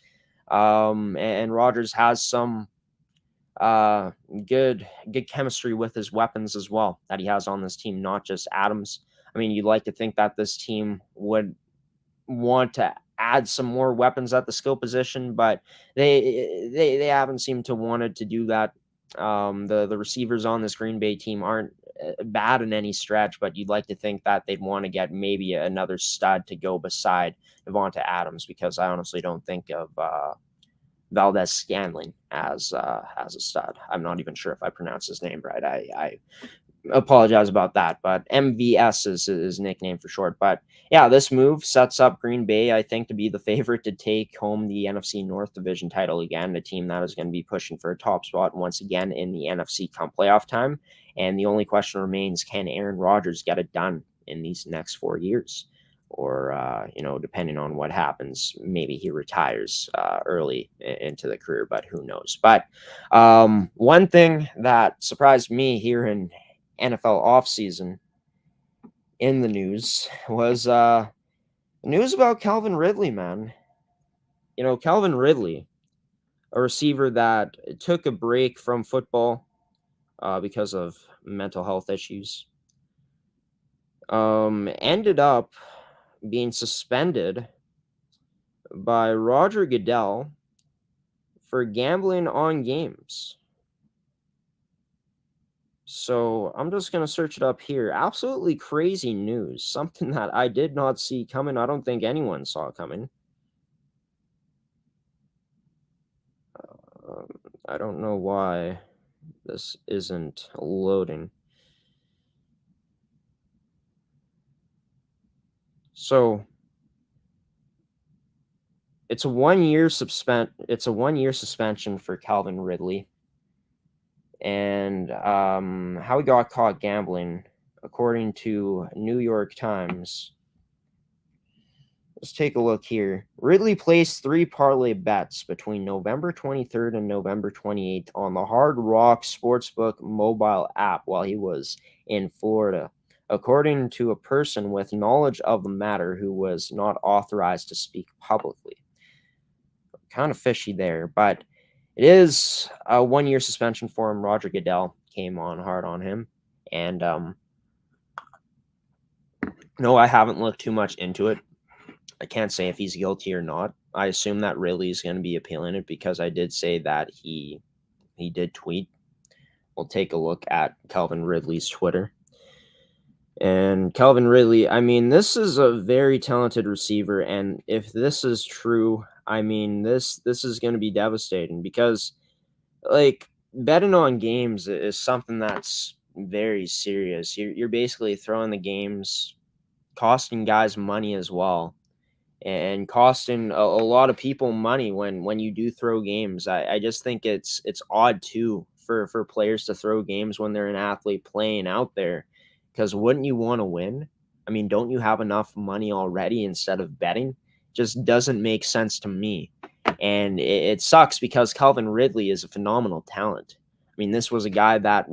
And Rodgers has some good chemistry with his weapons as well that he has on this team, not just Adams. You'd like to think that this team would want to add some more weapons at the skill position, but they haven't seemed to wanted to do that. The receivers on this Green Bay team aren't bad in any stretch, but you'd like to think that they'd want to get maybe another stud to go beside Devonta Adams, because I honestly don't think of Valdez Scantling as a stud. I'm not even sure if I pronounced his name right. I apologize about that, but MVS is his nickname for short. But yeah, this move sets up Green Bay, I think, to be the favorite to take home the NFC North Division title again, a team that is going to be pushing for a top spot once again in the NFC come playoff time. And the only question remains, can Aaron Rodgers get it done in these next 4 years? Or, depending on what happens, maybe he retires early into the career, but who knows. But one thing that surprised me here in NFL offseason in the news was news about Calvin Ridley, man. Calvin Ridley, a receiver that took a break from football because of mental health issues, ended up being suspended by Roger Goodell for gambling on games. So I'm just going to search it up here. Absolutely crazy news. Something that I did not see coming. I don't think anyone saw coming. I don't know why this isn't loading. So it's a 1 year suspension for Calvin Ridley. And how he got caught gambling, according to New York Times. Let's take a look here. Ridley placed 3 parlay bets between November 23rd and November 28th on the Hard Rock Sportsbook mobile app while he was in Florida, according to a person with knowledge of the matter who was not authorized to speak publicly. Kind of fishy there, but it is a 1 year suspension for him. Roger Goodell came on hard on him. And no, I haven't looked too much into it. I can't say if he's guilty or not. I assume that Ridley is going to be appealing it because I did say that he did tweet. We'll take a look at Calvin Ridley's Twitter. And Calvin Ridley, I mean, this is a very talented receiver. And if this is true, I mean, this is going to be devastating because, like, betting on games is something that's very serious. You're basically throwing the games, costing guys money as well, and costing a lot of people money when you do throw games. I just think it's odd too for players to throw games when they're an athlete playing out there, because wouldn't you want to win? I mean, don't you have enough money already instead of betting? Just doesn't make sense to me. And it sucks because Calvin Ridley is a phenomenal talent. I mean, this was a guy that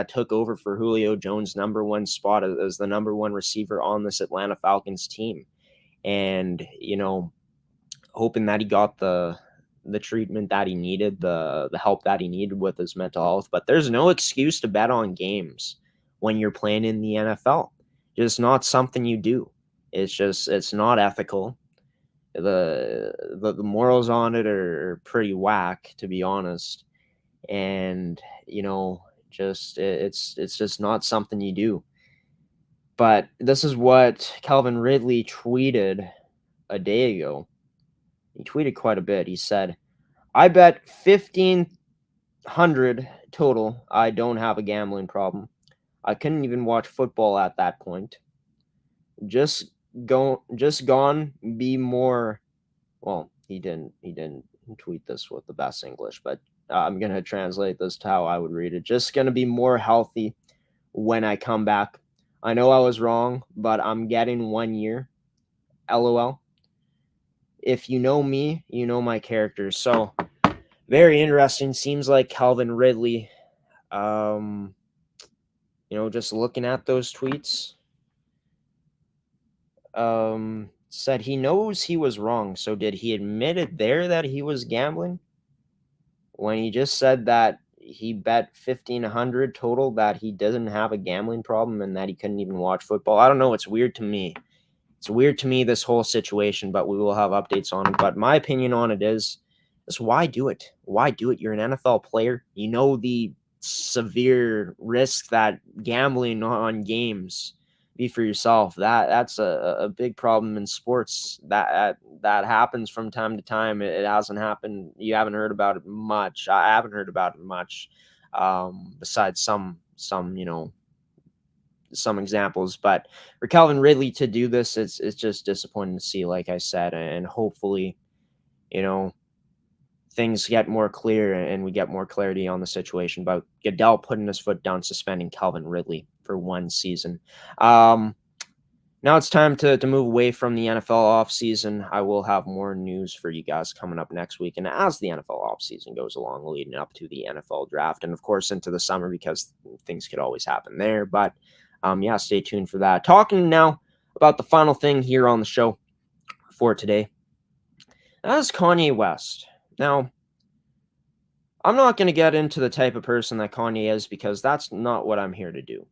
took over for Julio Jones' #1 spot as the #1 receiver on this Atlanta Falcons team. And, hoping that he got the treatment that he needed, the help that he needed with his mental health. But there's no excuse to bet on games when you're playing in the NFL. Just not something you do. It's not ethical. The morals on it are pretty whack, to be honest. And, it's just not something you do. But this is what Calvin Ridley tweeted a day ago. He tweeted quite a bit. He said, "I bet 1,500 total. I don't have a gambling problem. I couldn't even watch football at that point. Just gone be more." Well, he didn't tweet this with the best English, but I'm going to translate this to how I would read it. "Just going to be more healthy when I come back. I know I was wrong, but I'm getting 1 year. LOL. If you know me, you know my character." So very interesting. Seems like Calvin Ridley, just looking at those tweets, said he knows he was wrong. So did he admit it there that he was gambling when he just said that he bet 1,500 total, that he doesn't have a gambling problem and that he couldn't even watch football? I don't know. It's weird to me. It's weird to me, this whole situation, but we will have updates on it. But my opinion on it is why do it? Why do it? You're an NFL player. You know the severe risk that gambling on games be for yourself. That's a big problem in sports. That happens from time to time. It hasn't happened. You haven't heard about it much. I haven't heard about it much. Besides some some examples, but for Calvin Ridley to do this, it's just disappointing to see, like I said, and hopefully, things get more clear and we get more clarity on the situation. But Goodell putting his foot down, suspending Calvin Ridley for 1 season. Now it's time to move away from the NFL offseason. I will have more news for you guys coming up next week. And as the NFL offseason goes along, leading up to the NFL draft and, of course, into the summer, because things could always happen there. But, yeah, stay tuned for that. Talking now about the final thing here on the show for today. That is Kanye West. Now, I'm not going to get into the type of person that Kanye is, because that's not what I'm here to do.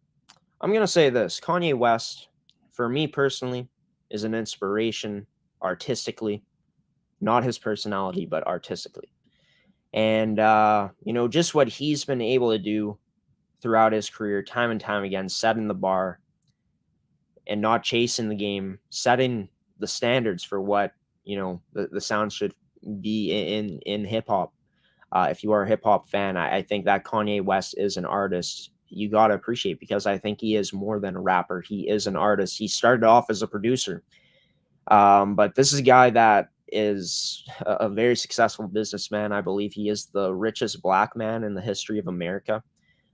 I'm going to say this. Kanye West, for me personally, is an inspiration artistically, not his personality, but artistically. And, just what he's been able to do throughout his career, time and time again, setting the bar and not chasing the game, setting the standards for what, the sound should be in hip hop. If you are a hip hop fan, I think that Kanye West is an artist you got to appreciate, because I think he is more than a rapper. He is an artist. He started off as a producer. But this is a guy that is a very successful businessman. I believe he is the richest black man in the history of America.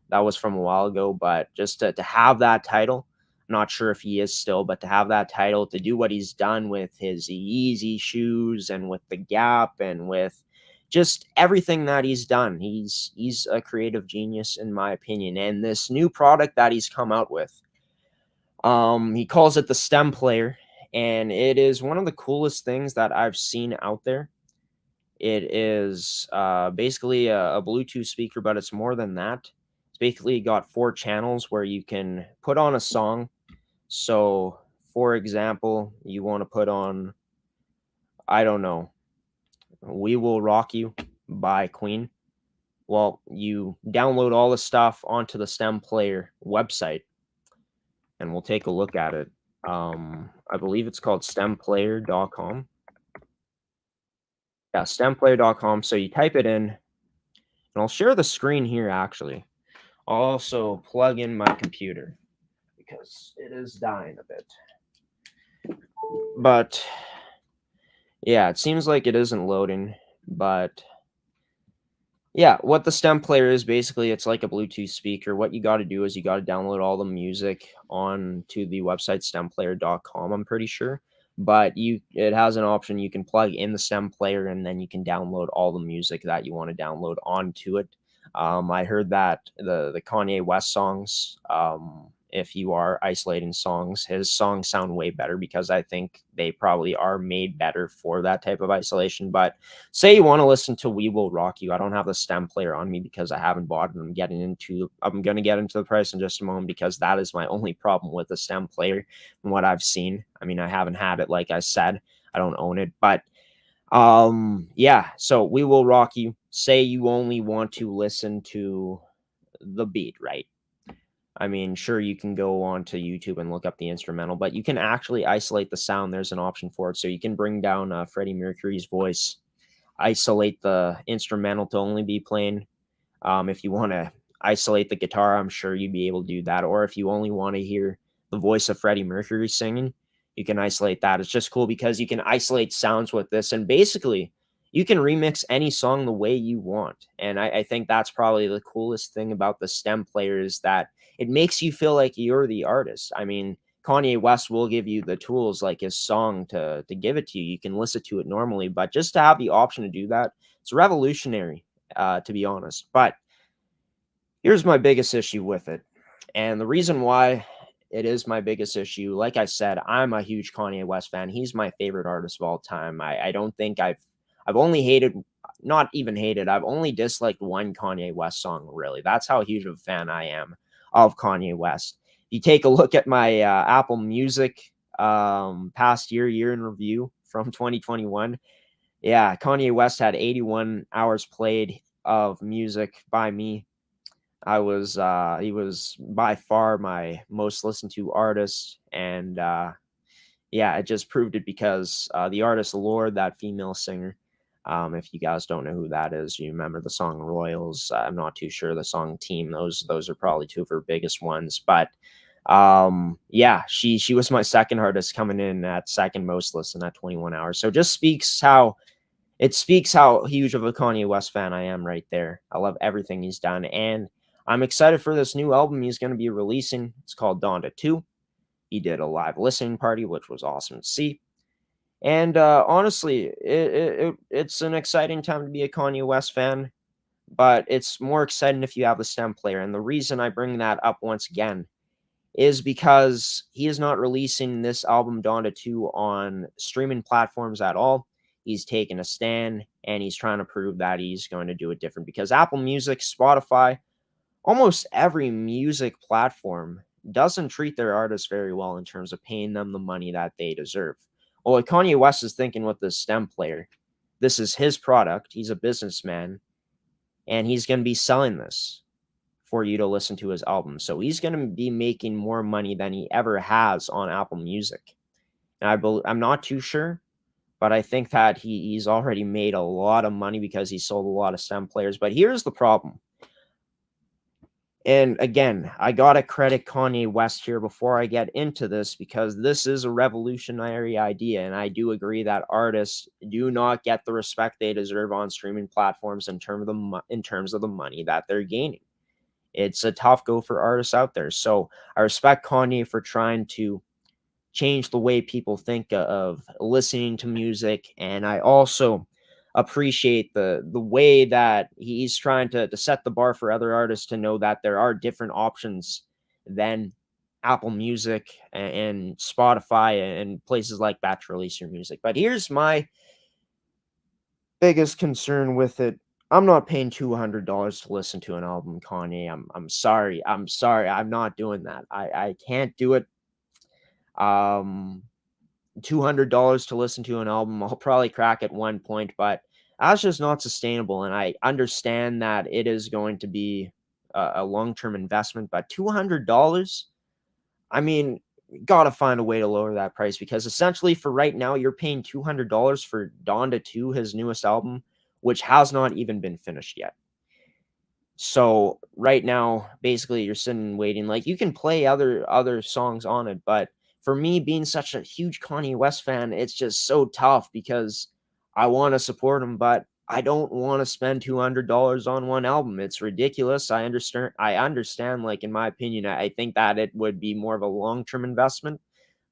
That was from a while ago, but just to have that title, I'm not sure if he is still, but to have that title, to do what he's done with his Yeezy shoes and with the Gap and with just everything that he's done. He's a creative genius, in my opinion. And this new product that he's come out with, he calls it the Stem Player, and it is one of the coolest things that I've seen out there. It is basically a Bluetooth speaker, but it's more than that. It's basically got 4 channels where you can put on a song. So, for example, you want to put on, I don't know, We Will Rock You by Queen. Well, you download all the stuff onto the Stem Player website, and we'll take a look at it. I believe it's called stemplayer.com. Yeah, stemplayer.com. So you type it in, and I'll share the screen here, actually. I'll also plug in my computer, because it is dying a bit. But yeah, it seems like it isn't loading, but yeah, what the Stem Player is, basically, it's like a Bluetooth speaker. What you got to do is you got to download all the music onto the website stemplayer.com, I'm pretty sure. But it has an option. You can plug in the Stem Player, and then you can download all the music that you want to download onto it. I heard that the Kanye West songs, if you are isolating songs, his songs sound way better, because I think they probably are made better for that type of isolation. But say you want to listen to We Will Rock You. I don't have the Stem Player on me because I haven't bought it. I'm going to get into the price in just a moment, because that is my only problem with the Stem Player from what I've seen. I mean, I haven't had it, like I said. I don't own it, but yeah, so We Will Rock You. Say you only want to listen to the beat, right? I mean, sure, you can go on to YouTube and look up the instrumental, but you can actually isolate the sound. There's an option for it. So you can bring down Freddie Mercury's voice, isolate the instrumental to only be playing. If you want to isolate the guitar, I'm sure you'd be able to do that. Or if you only want to hear the voice of Freddie Mercury singing, you can isolate that. It's just cool because you can isolate sounds with this, and basically you can remix any song the way you want. And I think that's probably the coolest thing about the Stem Player, is that it makes you feel like you're the artist. I mean, Kanye West will give you the tools, like his song, to give it to you. You can listen to it normally, but just to have the option to do that, it's revolutionary, to be honest. But here's my biggest issue with it. And the reason why it is my biggest issue, like I said, I'm a huge Kanye West fan. He's my favorite artist of all time. I don't think I've only hated, not even hated, I've only disliked one Kanye West song, really. That's how huge of a fan I am of Kanye West. You take a look at my Apple Music past year in review from 2021. Yeah, Kanye West had 81 hours played of music by me. He was by far my most listened to artist, and yeah, it just proved it because the artist Lorde, that female singer, if you guys don't know who that is, you remember the song Royals. I'm not too sure the song Team. Those are probably two of her biggest ones. But yeah, she was my second artist, coming in at second most listened at 21 hours. So just speaks how huge of a Kanye West fan I am right there. I love everything he's done, and I'm excited for this new album he's going to be releasing. It's called Donda 2. He did a live listening party, which was awesome to see. And honestly, it's an exciting time to be a Kanye West fan, but it's more exciting if you have the Stem Player. And the reason I bring that up once again is because he is not releasing this album Donda 2 on streaming platforms at all. He's taken a stand, and he's trying to prove that he's going to do it different, because Apple Music, Spotify, almost every music platform doesn't treat their artists very well in terms of paying them the money that they deserve. Well, what Kanye West is thinking with this Stem Player, this is his product. He's a businessman, and he's going to be selling this for you to listen to his album. So he's going to be making more money than he ever has on Apple Music. And I'm not too sure, but I think that he's already made a lot of money because he sold a lot of Stem Players. But here's the problem. And again, I got to credit Kanye West here before I get into this, because this is a revolutionary idea. And I do agree that artists do not get the respect they deserve on streaming platforms in terms of the money that they're gaining. It's a tough go for artists out there. So I respect Kanye for trying to change the way people think of listening to music. And I also appreciate the way that he's trying to set the bar for other artists to know that there are different options than Apple Music and Spotify and places like that to release your music. But here's my biggest concern with it. I'm not paying $200 to listen to an album, Kanye. I'm sorry. I'm not doing that. I can't do it. $200 to listen to an album, I'll probably crack at one point, but that's just not sustainable. And I understand that it is going to be a long-term investment, but $200, I mean, gotta find a way to lower that price, because essentially for right now, you're paying $200 for Donda 2, his newest album, which has not even been finished yet. So right now, basically, you're sitting waiting. Like, you can play other songs on it, but for me, being such a huge Kanye West fan, it's just so tough, because I want to support him, but I don't want to spend $200 on one album. It's ridiculous. I understand. Like, in my opinion, I think that it would be more of a long-term investment,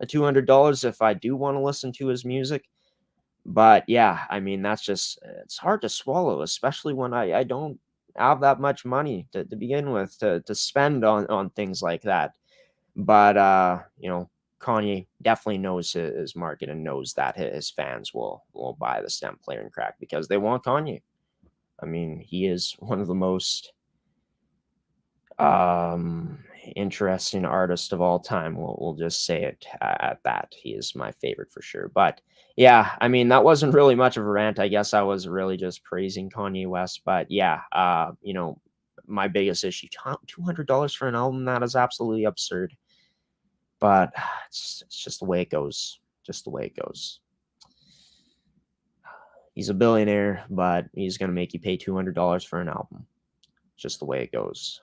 $200, if I do want to listen to his music. But yeah, I mean, it's hard to swallow, especially when I don't have that much money to begin with to spend on things like that. But Kanye definitely knows his market and knows that his fans will buy the Stem Player and crack, because they want Kanye. I mean, he is one of the most interesting artists of all time. We'll just say it at that. He is my favorite for sure. But yeah, I mean, that wasn't really much of a rant. I guess I was really just praising Kanye West. But yeah, my biggest issue, $200 for an album, that is absolutely absurd. But it's just the way it goes. Just the way it goes. He's a billionaire, but he's going to make you pay $200 for an album. Just the way it goes.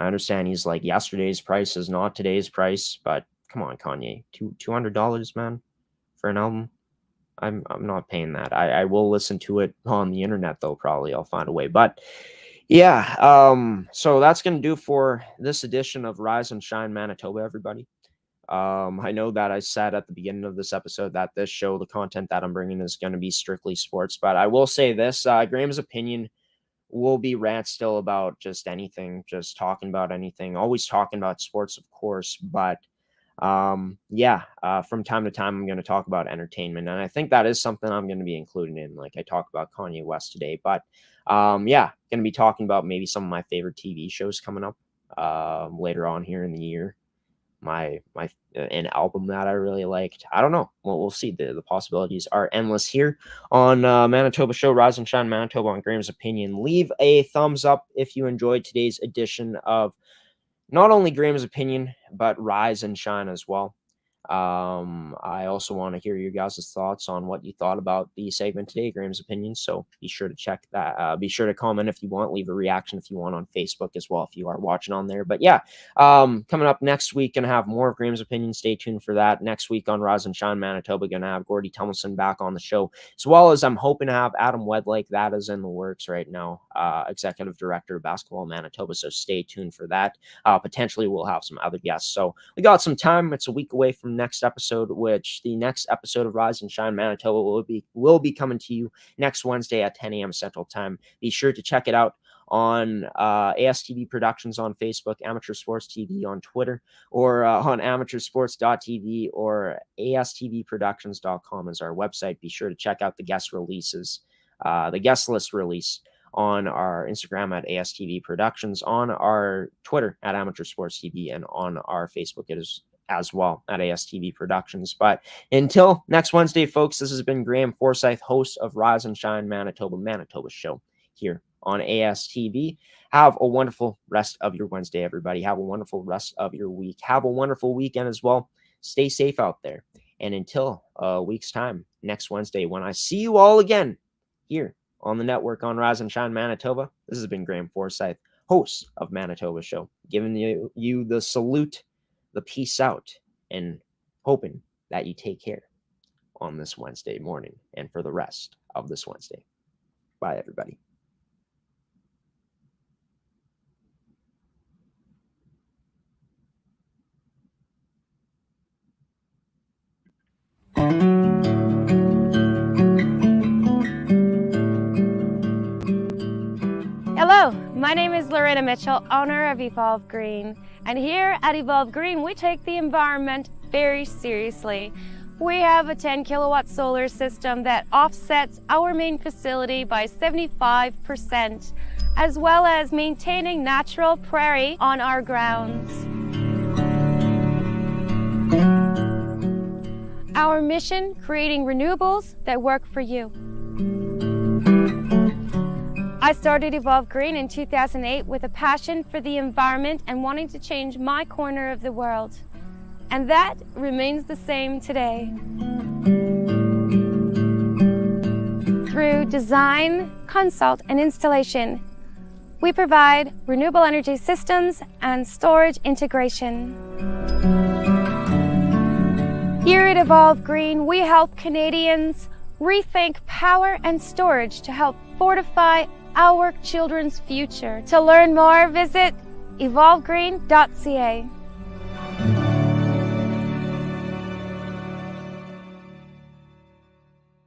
I understand he's like, yesterday's price is not today's price, but come on, Kanye. $200, man, for an album? I'm not paying that. I will listen to it on the internet, though, probably. I'll find a way. But yeah, so that's going to do for this edition of Rise and Shine Manitoba, everybody. I know that I said at the beginning of this episode that this show, the content that I'm bringing, is going to be strictly sports, but I will say this, Graeme's opinion will be rant still about just anything, just talking about anything, always talking about sports, of course, but from time to time, I'm going to talk about entertainment, and I think that is something I'm going to be including in, like I talked about Kanye West today, but going to be talking about maybe some of my favorite TV shows coming up later on here in the year. an album that I really liked. I don't know. We'll see. The possibilities are endless here on Manitoba Show, Rise and Shine Manitoba on Graeme's Opinion. Leave a thumbs up if you enjoyed today's edition of not only Graeme's Opinion, but Rise and Shine as well. I also want to hear your guys' thoughts on what you thought about the segment today, Graeme's Opinion. So be sure to check that. Be sure to comment if you want, leave a reaction if you want on Facebook as well, if you are watching on there. But yeah, coming up next week, gonna have more of Graeme's Opinion. Stay tuned for that. Next week on Rise and Shine Manitoba, gonna have Gordie Tumilson back on the show, as well as I'm hoping to have Adam Wedlake. That is in the works right now, Executive Director of Basketball Manitoba. So stay tuned for that. Potentially we'll have some other guests. So we got some time. It's a week away from next episode, which the next episode of Rise and Shine Manitoba will be coming to you next Wednesday at 10 a.m. Central Time. Be sure to check it out on ASTV Productions on Facebook, Amateur Sports TV on Twitter, or on amateursports.tv, or astvproductions.com is our website. Be sure to check out the guest releases, the guest list release on our Instagram at ASTV Productions, on our Twitter at Amateur Sports TV, and on our Facebook as well at ASTV Productions. But until next Wednesday, folks, this has been Graeme Forsyth, host of Rise and Shine Manitoba Show here on ASTV. Have a wonderful rest of your Wednesday, everybody. Have a wonderful rest of your week. Have a wonderful weekend as well. Stay safe out there. And until a week's time, next Wednesday, when I see you all again here on the network on Rise and Shine Manitoba, this has been Graeme Forsyth, host of Manitoba Show, giving you the salute, the peace out, and hoping that you take care on this Wednesday morning and for the rest of this Wednesday. Bye, everybody. Hello, my name is Lorena Mitchell, owner of Evolve Green. And here at Evolve Green, we take the environment very seriously. We have a 10 kilowatt solar system that offsets our main facility by 75%, as well as maintaining natural prairie on our grounds. Our mission, creating renewables that work for you. I started Evolve Green in 2008 with a passion for the environment and wanting to change my corner of the world. And that remains the same today. Through design, consult, and installation, we provide renewable energy systems and storage integration. Here at Evolve Green, we help Canadians rethink power and storage to help fortify our children's future. To learn more, visit evolvegreen.ca.